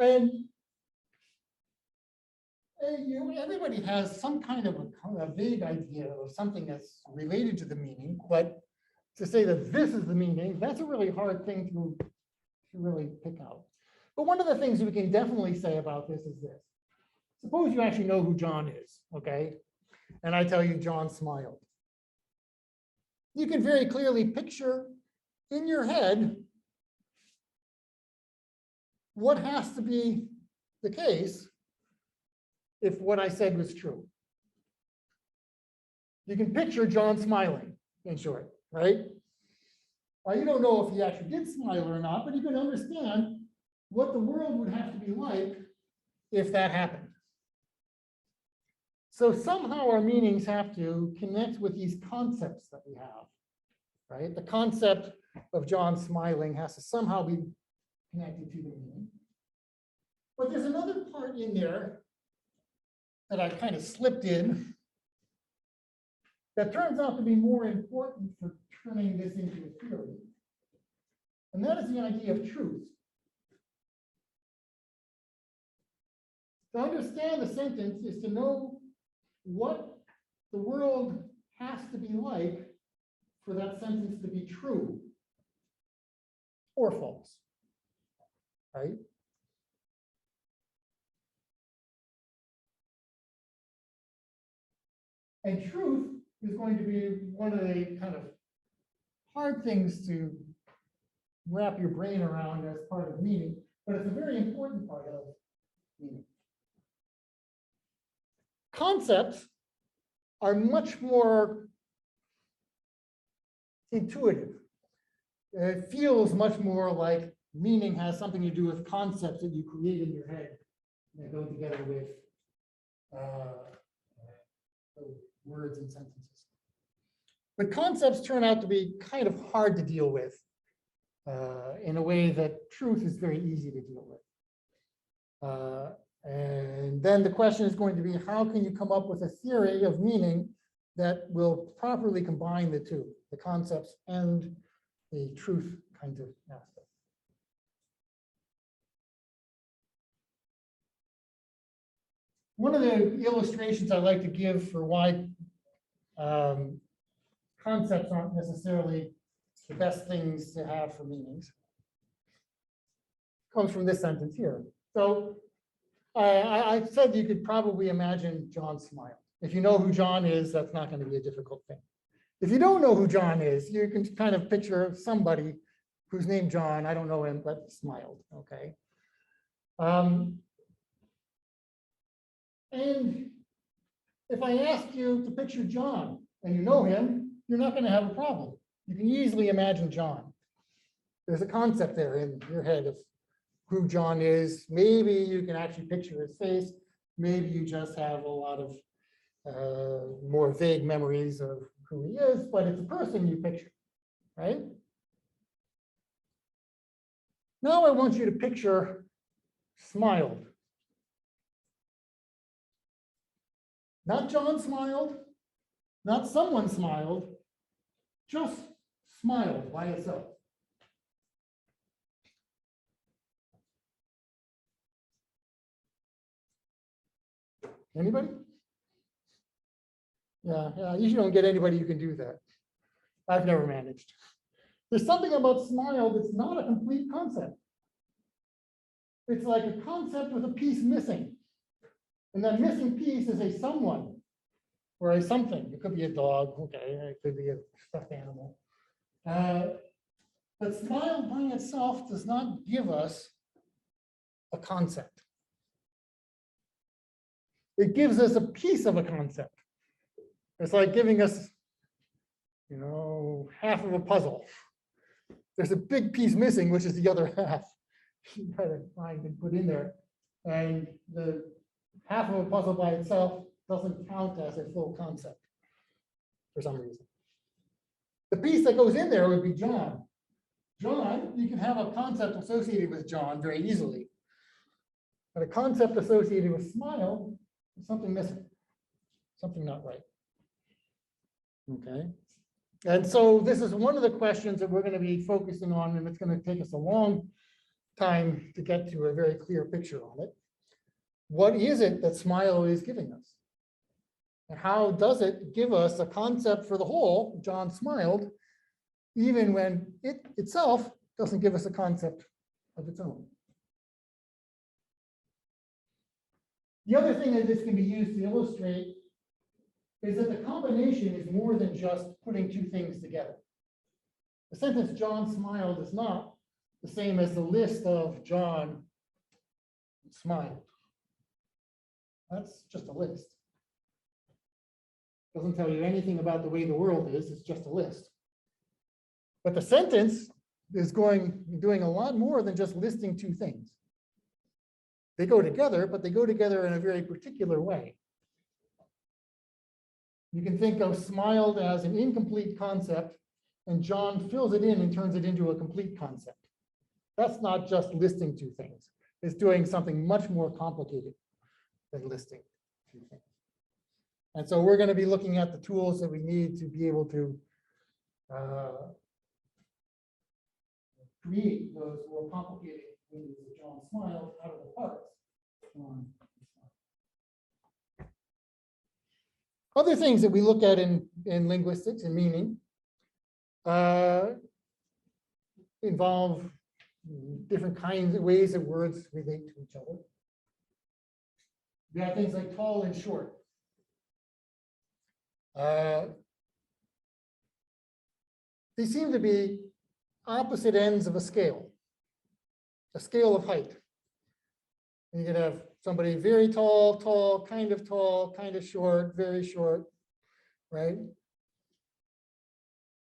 And everybody has some kind of a vague idea of something that's related to the meaning, but to say that this is the meaning, that's a really hard thing to really pick out. But one of the things we can definitely say about this is this. Suppose you actually know who John is, okay? And I tell you John smiled. You can very clearly picture in your head what has to be the case if what I said was true. You can picture John smiling, in short, right? You don't know if he actually did smile or not, but you can understand what the world would have to be like if that happened. So somehow our meanings have to connect with these concepts that we have, right? The concept of John smiling has to somehow be connected to the meaning. But there's another part in there that I kind of slipped in that turns out to be more important for turning this into a theory. And that is the idea of truth. To understand the sentence is to know what the world has to be like for that sentence to be true or false, right? And truth is going to be one of the kind of hard things to wrap your brain around as part of meaning, but it's a very important part of meaning. Concepts are much more intuitive. It feels much more like meaning has something to do with concepts that you create in your head that go together with words and sentences. But concepts turn out to be kind of hard to deal with in a way that truth is very easy to deal with. And then the question is going to be, how can you come up with a theory of meaning that will properly combine the two, the concepts and the truth kinds of aspects? One of the illustrations I like to give for why concepts aren't necessarily the best things to have for meanings comes from this sentence here. So I said you could probably imagine John smile. If you know who John is, that's not going to be a difficult thing. If you don't know who John is, you can kind of picture somebody who's named John, I don't know him, but smiled, okay? And if I ask you to picture John and you know him, you're not going to have a problem. You can easily imagine John. There's a concept there in your head of who John is. Maybe you can actually picture his face. Maybe you just have a lot of more vague memories of who he is, but it's a person you picture, right? Now I want you to picture smiled. Not John smiled, not someone smiled, just smiled by itself. Anybody? Yeah, you don't get anybody who can do that. I've never managed. There's something about smile that's not a complete concept. It's like a concept with a piece missing. And that missing piece is a someone or a something. It could be a dog, okay, it could be a stuffed animal. But smile by itself does not give us a concept. It gives us a piece of a concept. It's like giving us, half of a puzzle. There's a big piece missing, which is the other half. You gotta find and put in there. And the half of a puzzle by itself doesn't count as a full concept for some reason. The piece that goes in there would be John. John, you can have a concept associated with John very easily. But a concept associated with smile is something missing, something not right. Okay. And so this is one of the questions that we're going to be focusing on, and it's going to take us a long time to get to a very clear picture on it. What is it that smile is giving us? And how does it give us a concept for the whole, John smiled, even when it itself doesn't give us a concept of its own? The other thing that this can be used to illustrate is that the combination is more than just putting two things together. The sentence John smiled is not the same as the list of John smiled. That's just a list. Doesn't tell you anything about the way the world is, it's just a list. But the sentence is doing a lot more than just listing two things. They go together, but they go together in a very particular way. You can think of smiled as an incomplete concept, and John fills it in and turns it into a complete concept. That's not just listing two things. It's doing something much more complicated than listing two things. And so we're going to be looking at the tools that we need to be able to create those more complicated things that John smiled out of the parts. Other things that we look at in linguistics and meaning involve different kinds of ways that words relate to each other. We have things like tall and short. They seem to be opposite ends of a scale of height. And you can have somebody very tall, kind of short, very short, right?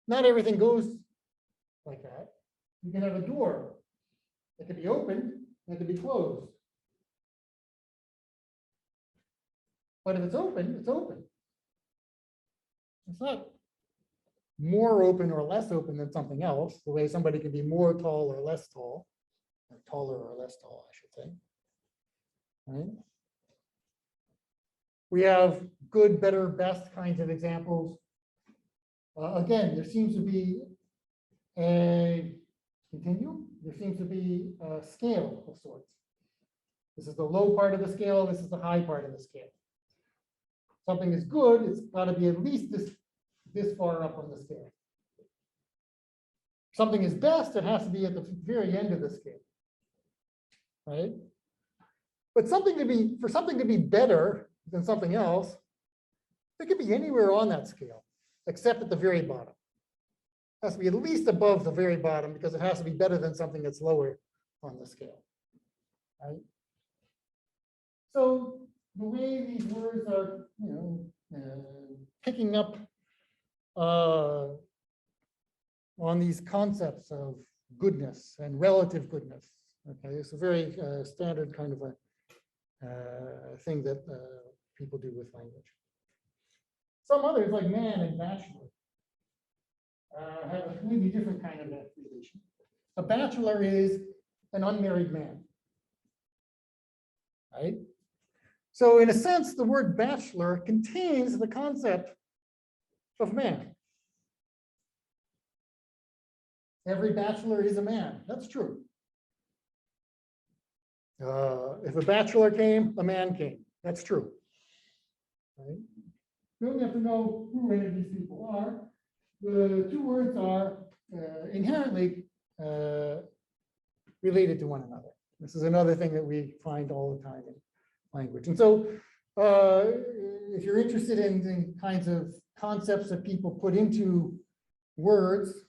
Not everything goes like that. You can have a door that can be open, that can be closed. But if it's open, it's open. It's not more open or less open than something else, the way somebody can be more tall or less tall, or taller or less tall, I should say. Right? We have good, better, best kinds of examples. Again, there seems to be a continuum. There seems to be a scale of sorts. This is the low part of the scale. This is the high part of the scale. Something is good, it's got to be at least this far up on the scale. Something is best, it has to be at the very end of the scale. Right? But for something to be better than something else, it could be anywhere on that scale, except at the very bottom. It has to be at least above the very bottom because it has to be better than something that's lower on the scale. Right? So the way these words are, picking up on these concepts of goodness and relative goodness. Okay, it's a very standard kind of a thing that people do with language. Some others, like man and bachelor, have a completely different kind of relation. A bachelor is an unmarried man, right? So in a sense, the word bachelor contains the concept of man. Every bachelor is a man. That's true. If a bachelor came, a man came. That's true. Right? You don't have to know who any of these people are. The two words are inherently related to one another. This is another thing that we find all the time in language. And so if you're interested in kinds of concepts that people put into words,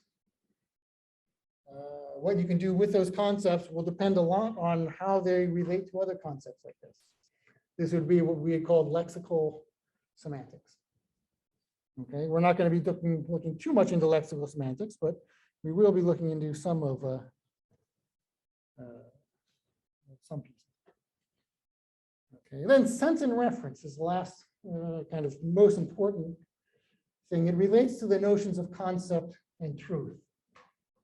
what you can do with those concepts will depend a lot on how they relate to other concepts like this. This would be what we call lexical semantics. Okay, we're not going to be looking too much into lexical semantics, but we will be looking into some of some pieces. Okay, then sense and reference is the last kind of most important thing. It relates to the notions of concept and truth,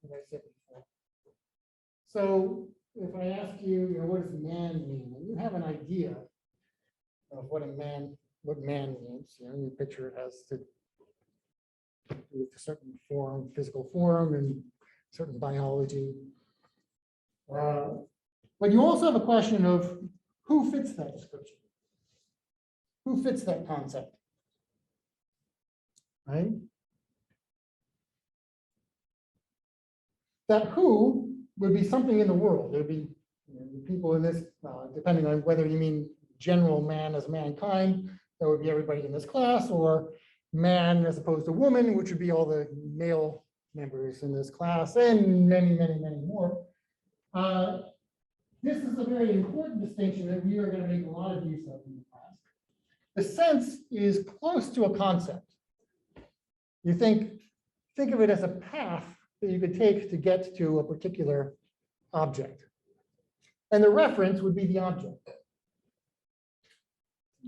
as I said before. So if I ask you, what does man mean? And you have an idea of what man means. You picture it has to do with a certain form, physical form, and certain biology. But you also have a question of who fits that description? Who fits that concept? Right? That who would be something in the world. It would be people in this, depending on whether you mean general man as mankind, that would be everybody in this class, or man as opposed to woman, which would be all the male members in this class, and many, many, many more. This is a very important distinction that we are going to make a lot of use of in the class. The sense is close to a concept. You think of it as a path that you could take to get to a particular object. And the reference would be the object.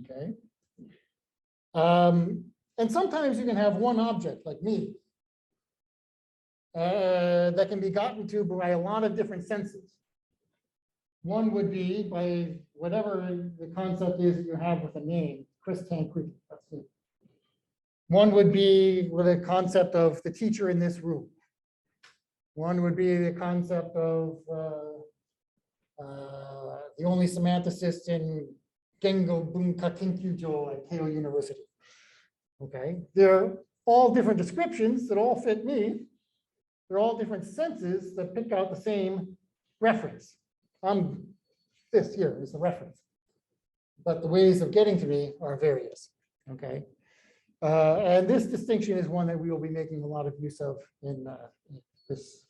Okay. And sometimes you can have one object, like me, that can be gotten to by a lot of different senses. One would be by whatever the concept is that you have with a name, Chris Tancredi, that's me. One would be with a concept of the teacher in this room. One would be the concept of the only semanticist in Gengo Bunka Kinkyujo at Keio University. Okay, they're all different descriptions that all fit me. They're all different senses that pick out the same reference. This here is the reference, but the ways of getting to me are various. Okay, and this distinction is one that we will be making a lot of use of in this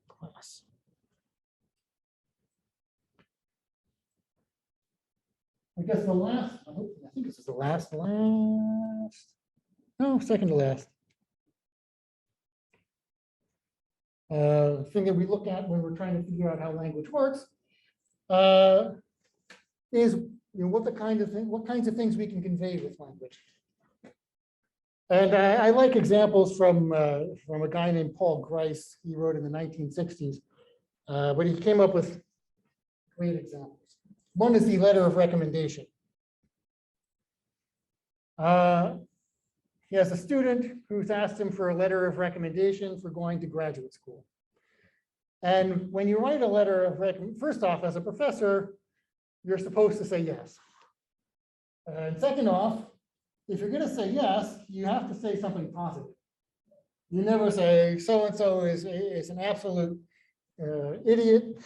class. I guess the last, I think this is the last, no, second to last. Thing that we look at when we're trying to figure out how language works is what kinds of things we can convey with language. And I like examples from a guy named Paul Grice. He wrote in the 1960s, but he came up with great examples. One is the letter of recommendation. He has a student who's asked him for a letter of recommendation for going to graduate school. And when you write a letter of recommendation, first off, as a professor, you're supposed to say yes. And second off, if you're going to say yes, you have to say something positive. You never say so-and-so is an absolute idiot.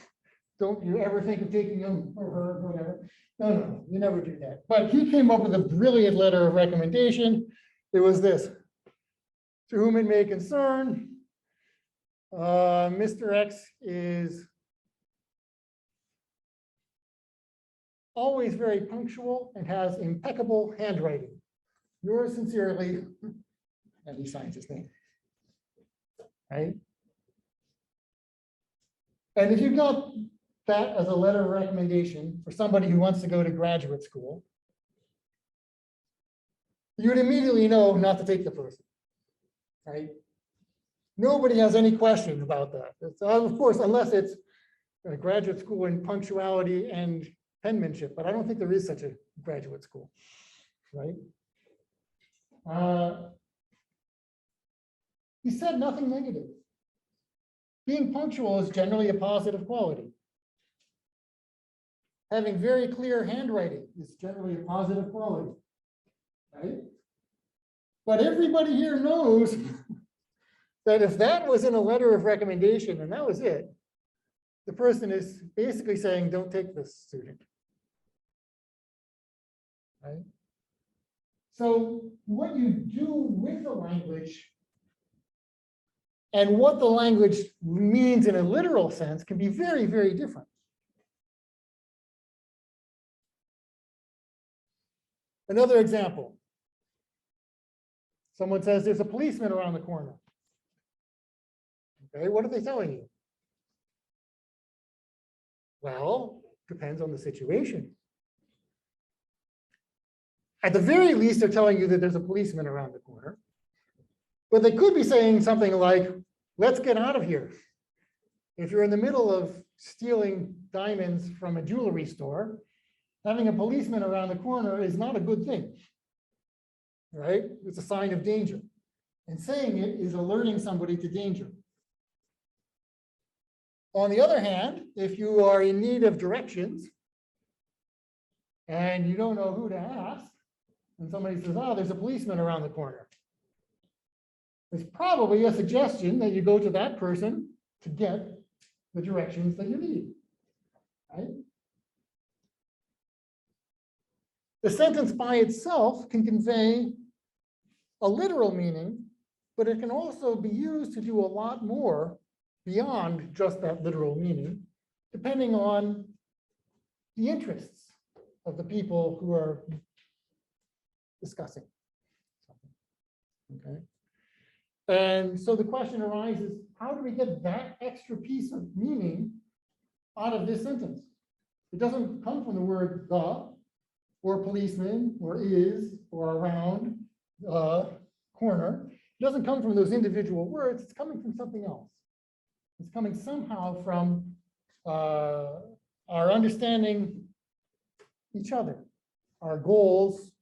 Don't you ever think of taking him or her or whatever. No, you never do that. But he came up with a brilliant letter of recommendation. It was this: to whom it may concern, Mr. X is always very punctual and has impeccable handwriting. Yours sincerely, and he signs his name. Right? And if you've got that as a letter of recommendation for somebody who wants to go to graduate school, you would immediately know not to take the person, right? Nobody has any question about that. It's, of course, unless it's a graduate school in punctuality and penmanship, but I don't think there is such a graduate school, right? He said nothing negative. Being punctual is generally a positive quality. Having very clear handwriting is generally a positive quality, right? But everybody here knows that if that was in a letter of recommendation and that was it, the person is basically saying, don't take this student. Right? So what you do with the language and what the language means in a literal sense can be very, very different. Another example. Someone says there's a policeman around the corner. Okay, what are they telling you? Well, depends on the situation. At the very least, they're telling you that there's a policeman around the corner. But they could be saying something like, let's get out of here. If you're in the middle of stealing diamonds from a jewelry store, having a policeman around the corner is not a good thing, right? It's a sign of danger. And saying it is alerting somebody to danger. On the other hand, if you are in need of directions and you don't know who to ask, and somebody says, oh, there's a policeman around the corner, it's probably a suggestion that you go to that person to get the directions that you need, right? The sentence by itself can convey a literal meaning, but it can also be used to do a lot more beyond just that literal meaning, depending on the interests of the people who are discussing something. Okay. And so the question arises, how do we get that extra piece of meaning out of this sentence? It doesn't come from the word the, or policeman, or is, or around, corner. It doesn't come from those individual words. It's coming from something else. It's coming somehow from our understanding each other, our goals,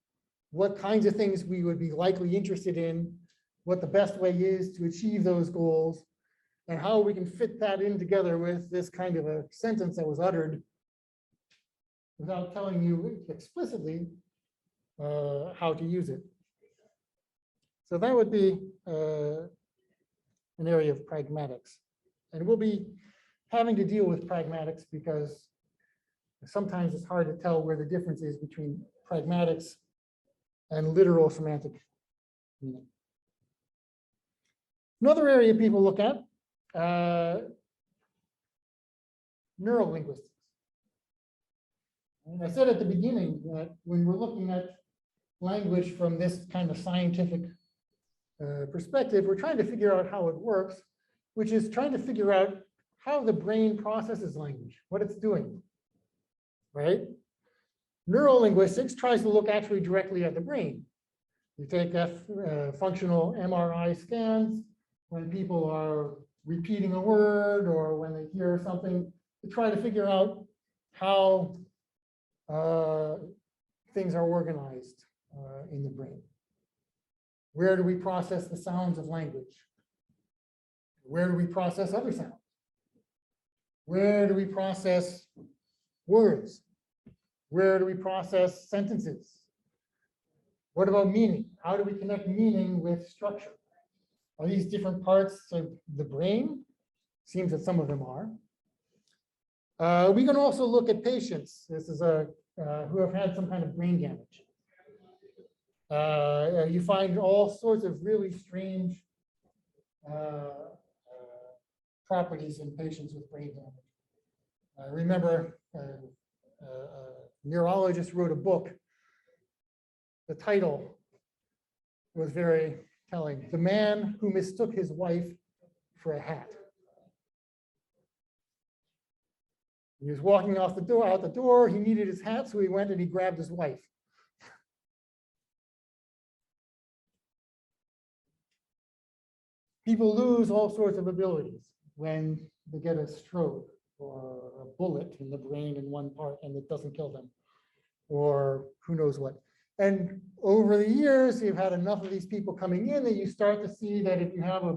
what kinds of things we would be likely interested in, what the best way is to achieve those goals, and how we can fit that in together with this kind of a sentence that was uttered without telling you explicitly how to use it. So that would be an area of pragmatics. And we'll be having to deal with pragmatics because sometimes it's hard to tell where the difference is between pragmatics and literal semantic meaning. Another area people look at, neurolinguistics. And I said at the beginning that when we're looking at language from this kind of scientific perspective, we're trying to figure out how it works, which is trying to figure out how the brain processes language, what it's doing, right? Neurolinguistics tries to look actually directly at the brain. You take functional MRI scans when people are repeating a word or when they hear something, to try to figure out how things are organized in the brain. Where do we process the sounds of language? Where do we process other sounds? Where do we process words? Where do we process sentences? What about meaning? How do we connect meaning with structure? Are these different parts of the brain? Seems that some of them are. We can also look at patients. This is who have had some kind of brain damage. You find all sorts of really strange properties in patients with brain damage. I remember a neurologist wrote a book. The title was very telling. The Man Who Mistook His Wife for a Hat. He was walking out the door, he needed his hat, so he went and he grabbed his wife. People lose all sorts of abilities when they get a stroke or a bullet in the brain in one part and it doesn't kill them, or who knows what. And over the years, you've had enough of these people coming in that you start to see that if you have a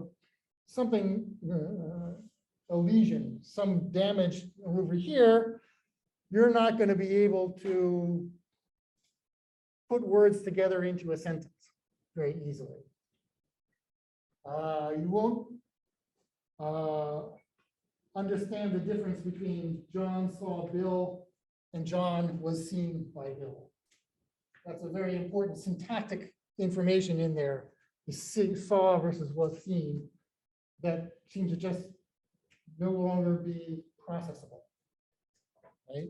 lesion, some damage over here, you're not going to be able to put words together into a sentence. very easily. You won't understand the difference between John saw Bill and John was seen by Bill. That's a very important syntactic information in there. The saw versus was seen that seems to just no longer be processable, right?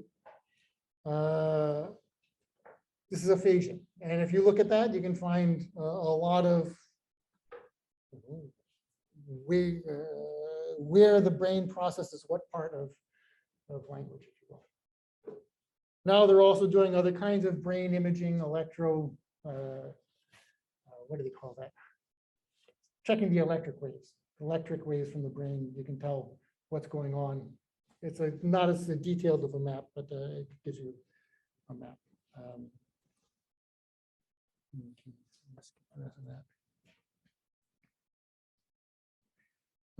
This is aphasia. And if you look at that, you can find a lot of where the brain processes what part of language, if you will. Now they're also doing other kinds of brain imaging, what do they call that? Checking the electric waves from the brain. You can tell what's going on. It's not as detailed of a map, but it gives you a map.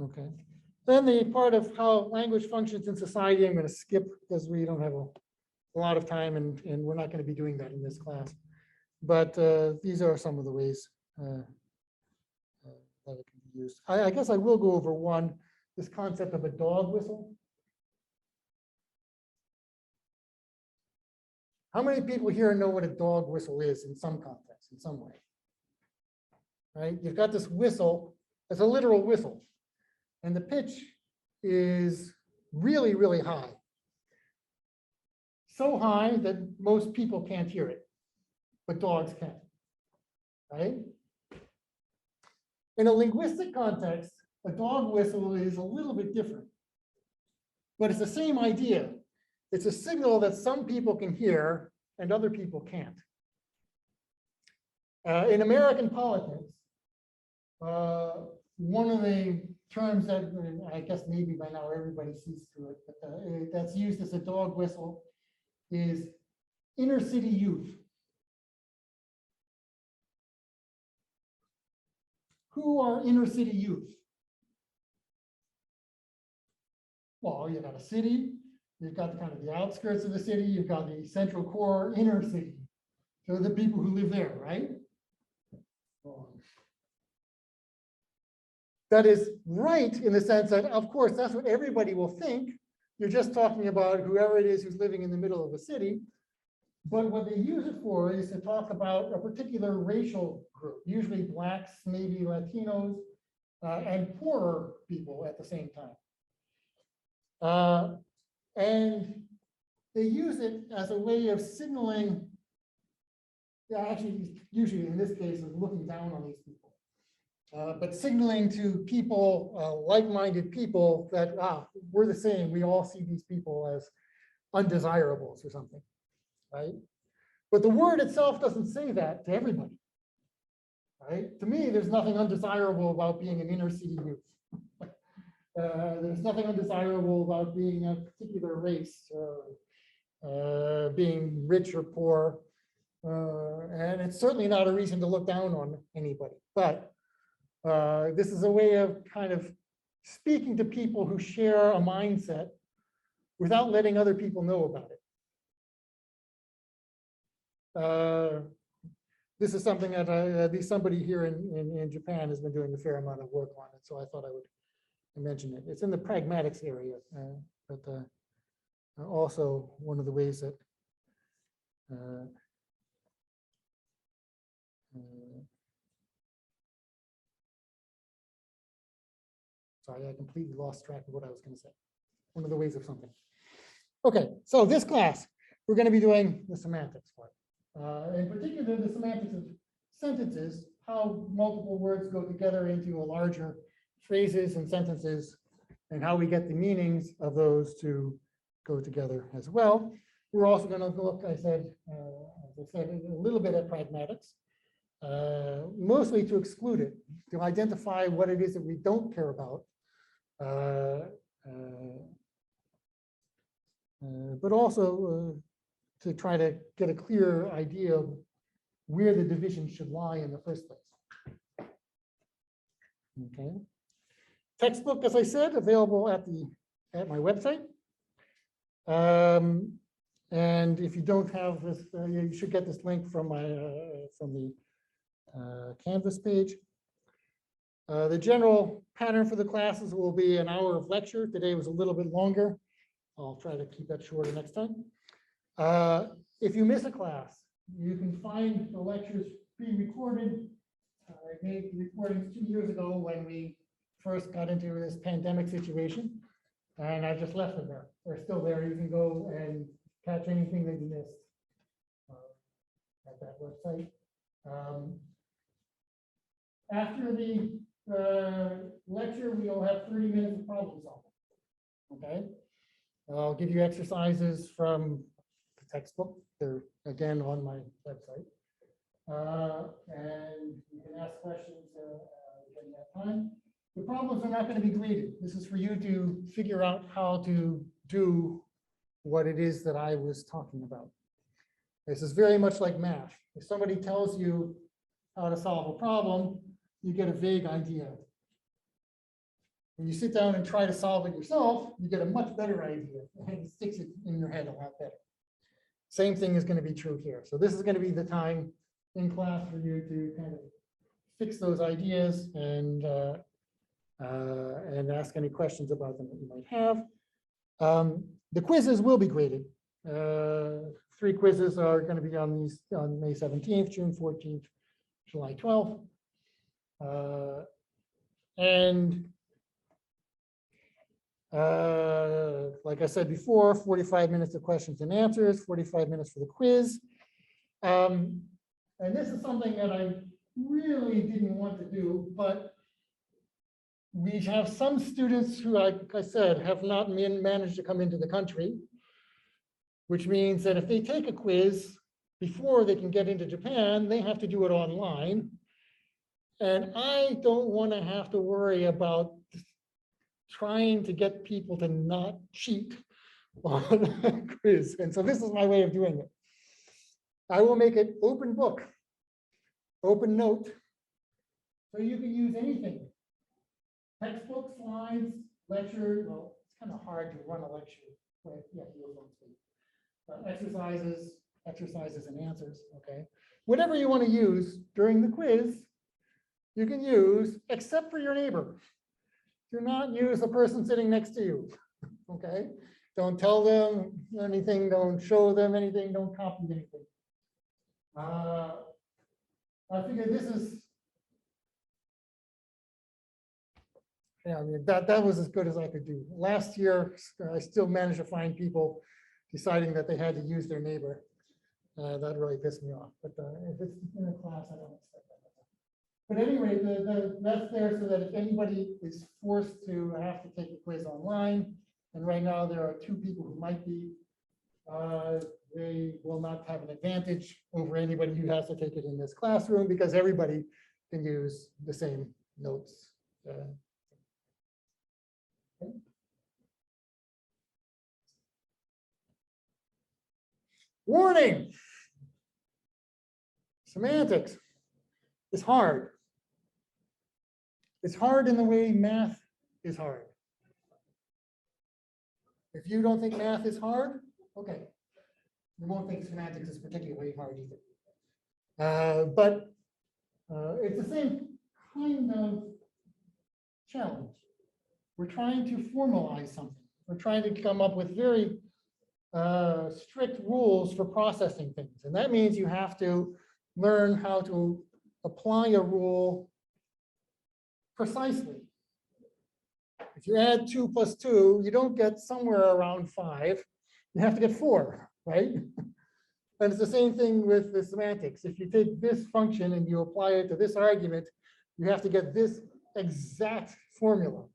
Okay. Then the part of how language functions in society, I'm going to skip because we don't have a lot of time and we're not going to be doing that in this class. But these are some of the ways that it can be used. I guess I will go over one, this concept of a dog whistle. How many people here know what a dog whistle is in some context, in some way? Right? You've got this whistle, it's a literal whistle. And the pitch is really, really high. So high that most people can't hear it, but dogs can, right? In a linguistic context, a dog whistle is a little bit different, but it's the same idea. It's a signal that some people can hear and other people can't. In American politics, one of the terms that I guess maybe by now everybody sees through it, but that's used as a dog whistle is inner city youth. Who are inner city youth? Well, you've got a city, you've got kind of the outskirts of the city, you've got the central core inner city. So the people who live there, right? That is right in the sense that, of course, that's what everybody will think. You're just talking about whoever it is who's living in the middle of a city. But what they use it for is to talk about a particular racial group, usually Blacks, maybe Latinos, and poorer people at the same time. And they use it as a way of signaling, actually, usually in this case, of looking down on these people. But signaling to people, like-minded people, that we're the same. We all see these people as undesirables or something, right? But the word itself doesn't say that to everybody, right? To me, there's nothing undesirable about being an inner city youth. There's nothing undesirable about being a particular race, being rich or poor, and it's certainly not a reason to look down on anybody. But this is a way of kind of speaking to people who share a mindset without letting other people know about it. This is something that at least somebody here in Japan has been doing a fair amount of work on, and so I thought I would mention it. It's in the pragmatics area, but also one of the ways that sorry, I completely lost track of what I was going to say. One of the ways of something. Okay, so this class, we're going to be doing the semantics part. In particular, the semantics of sentences, how multiple words go together into a larger phrases and sentences, and how we get the meanings of those to go together as well. We're also going to look, as I said, a little bit at pragmatics, mostly to exclude it, to identify what it is that we don't care about, but also to try to get a clear idea of where the division should lie in the first place. Okay. Textbook, as I said, available at my website. And if you don't have this, you should get this link from my from the Canvas page. The general pattern for the classes will be an hour of lecture. Today was a little bit longer. I'll try to keep that shorter next time. If you miss a class, you can find the lectures pre-recorded. I made recordings 2 years ago when we first got into this pandemic situation, and I just left them there. They're still there. You can go and catch anything that you missed at that website. After the lecture, we'll have 30 minutes of problem solving. Okay, I'll give you exercises from the textbook. They're again on my website. And you can ask questions during that time. The problems are not going to be graded. This is for you to figure out how to do what it is that I was talking about. This is very much like math. If somebody tells you how to solve a problem, you get a vague idea. When you sit down and try to solve it yourself, you get a much better idea, and it sticks it in your head a lot better. Same thing is going to be true here. So this is going to be the time in class for you to kind of fix those ideas and ask any questions about them that you might have. The quizzes will be graded. 3 quizzes are going to be on May 17th, June 14th, July 12th. Like I said before, 45 minutes of questions and answers, 45 minutes for the quiz. And this is something that I really didn't want to do, but we have some students who, like I said, have not managed to come into the country, which means that if they take a quiz before they can get into Japan, they have to do it online. And I don't want to have to worry about trying to get people to not cheat on a quiz. And so this is my way of doing it. I will make it open book, open note, so you can use anything. Textbook, slides, lecture. Well, it's kind of hard to run a lecture. But yeah, exercises and answers. Okay, whatever you want to use during the quiz, you can use, except for your neighbor. Do not use the person sitting next to you. Okay, don't tell them anything. Don't show them anything. Don't copy anything. I figure this is. Yeah, I mean, that was as good as I could do. Last year, I still managed to find people deciding that they had to use their neighbor. That really pissed me off. But if it's in a class, I don't expect that. But anyway, that's there so that if anybody is forced to have to take a quiz online, and right now there are 2 people who might be, they will not have an advantage over anybody who has to take it in this classroom because everybody can use the same notes. Okay. Warning! Semantics is hard. It's hard in the way math is hard. If you don't think math is hard, okay. You won't think semantics is particularly hard either. But it's the same kind of challenge. We're trying to formalize something. We're trying to come up with very strict rules for processing things. And that means you have to learn how to apply a rule precisely. If you add 2 plus 2, you don't get somewhere around 5. You have to get 4, right? And it's the same thing with the semantics. If you take this function and you apply it to this argument, you have to get this exact formula.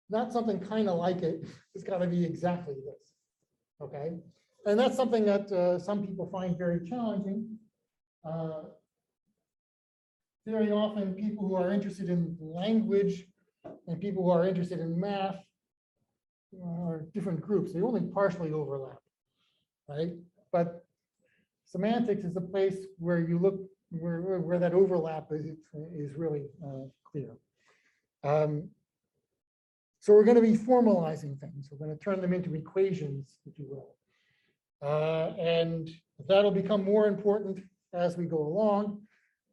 Not something kind of like it. It's got to be exactly this. Okay. And that's something that some people find very challenging. Very often people who are interested in language and people who are interested in math are different groups. They only partially overlap, right? But semantics is a place where you look, where that overlap is really clear. So we're going to be formalizing things. We're going to turn them into equations, if you will. And that'll become more important as we go along.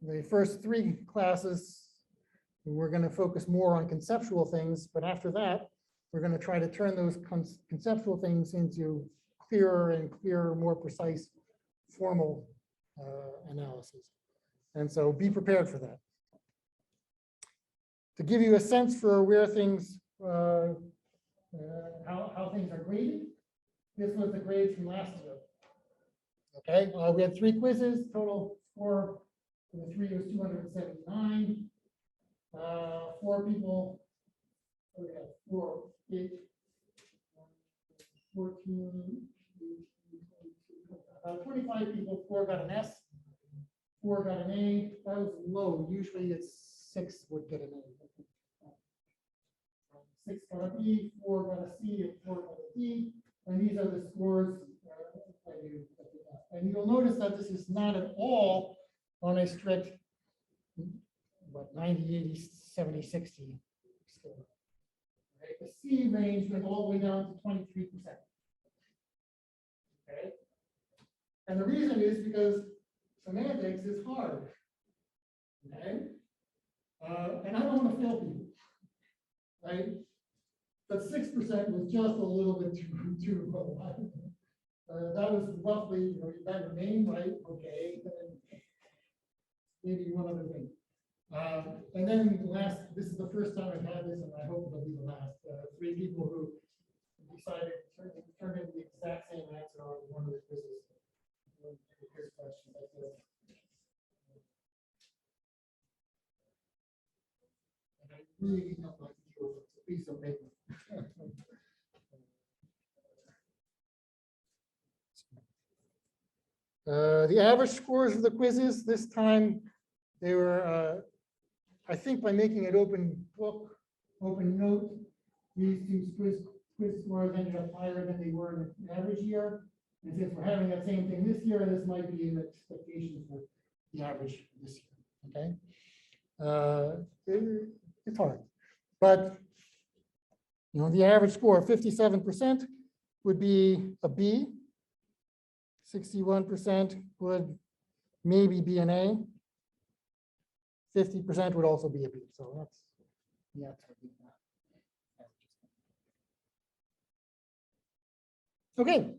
the first 3 classes, we're going to focus more on conceptual things, but after that, we're going to try to turn those conceptual things into clearer, more precise formal analysis. And so be prepared for that. To give you a sense for where things, how things are graded, this was the grades from last year. Okay, we had 3 quizzes, total score for the 3 was 279. 4 people, we had 4, 8, 14, 25 people, 4 got an S, 4 got an A. That was low. Usually it's 6 would get an A. 6 got a B, 4 got a C, and 4 got a D. And these are the scores and you'll notice that this is not at all on a strict 90, 80, 70, 60 score. Right? The C range went all the way down to 23%. Okay. And the reason is because semantics is hard. Okay. And I don't want to fail people. Right? But 6% was just a little bit too low. That was roughly, you got your name right, okay, and maybe one other thing. And then this is the first time I've had this, and I hope it'll be the last. 3 people who decided to turn in the exact same answer on one of the quizzes. Quiz questions. And I really need help like you with a piece of paper. The average scores of the quizzes this time, they were, I think by making it open book, open note, these 2 quiz scores ended up higher than they were in the average year. And since we're having that same thing this year, this might be an expectation for the average this year, okay? It's hard, but the average score of 57% would be a B. 61% would maybe be an A. 50% would also be a B. So that's, yeah. Okay.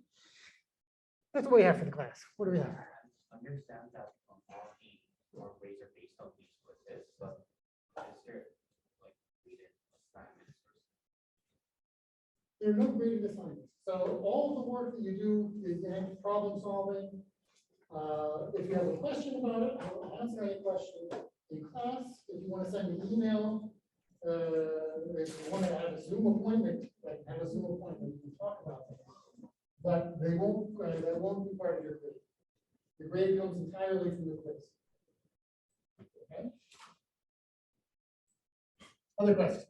That's what we have for the class. What do we have? I understand that all the grades are based on these quizzes, but is there like graded assignments? There are no graded assignments. So all the work that you do is problem solving. If you have a question about it, I'll answer any question in class. If you want to send an email, if you want to have a Zoom appointment, you can talk about it. But they won't that won't be part of your grade. The grade comes entirely from the quiz. Okay. Other questions?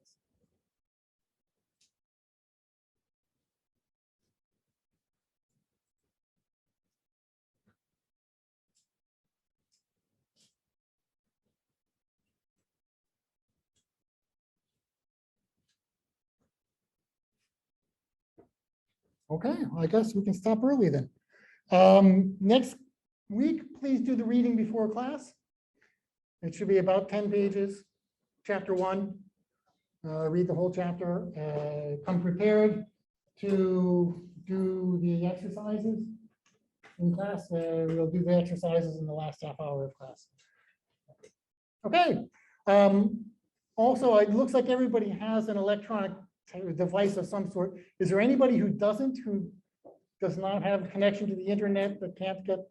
Okay, I guess we can stop early then. Next week, please do the reading before class. It should be about 10 pages, chapter 1. Read the whole chapter. Come prepared to do the exercises in class. We'll do the exercises in the last half hour of class. Okay. Also, it looks like everybody has an electronic device of some sort. Is there anybody who does not have a connection to the internet, that can't get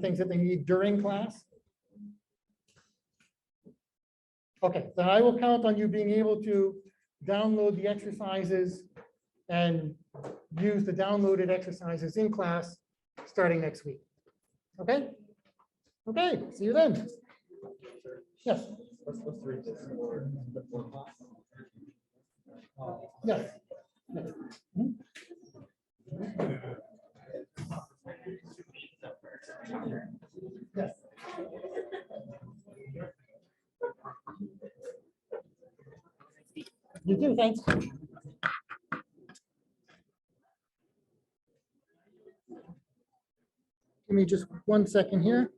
things that they need during class? Okay, then I will count on you being able to download the exercises and use the downloaded exercises in class starting next week. Okay? Okay, see you then. Yes. Yes. Mhm. Yes. You too, thanks. Give me just 1 second here.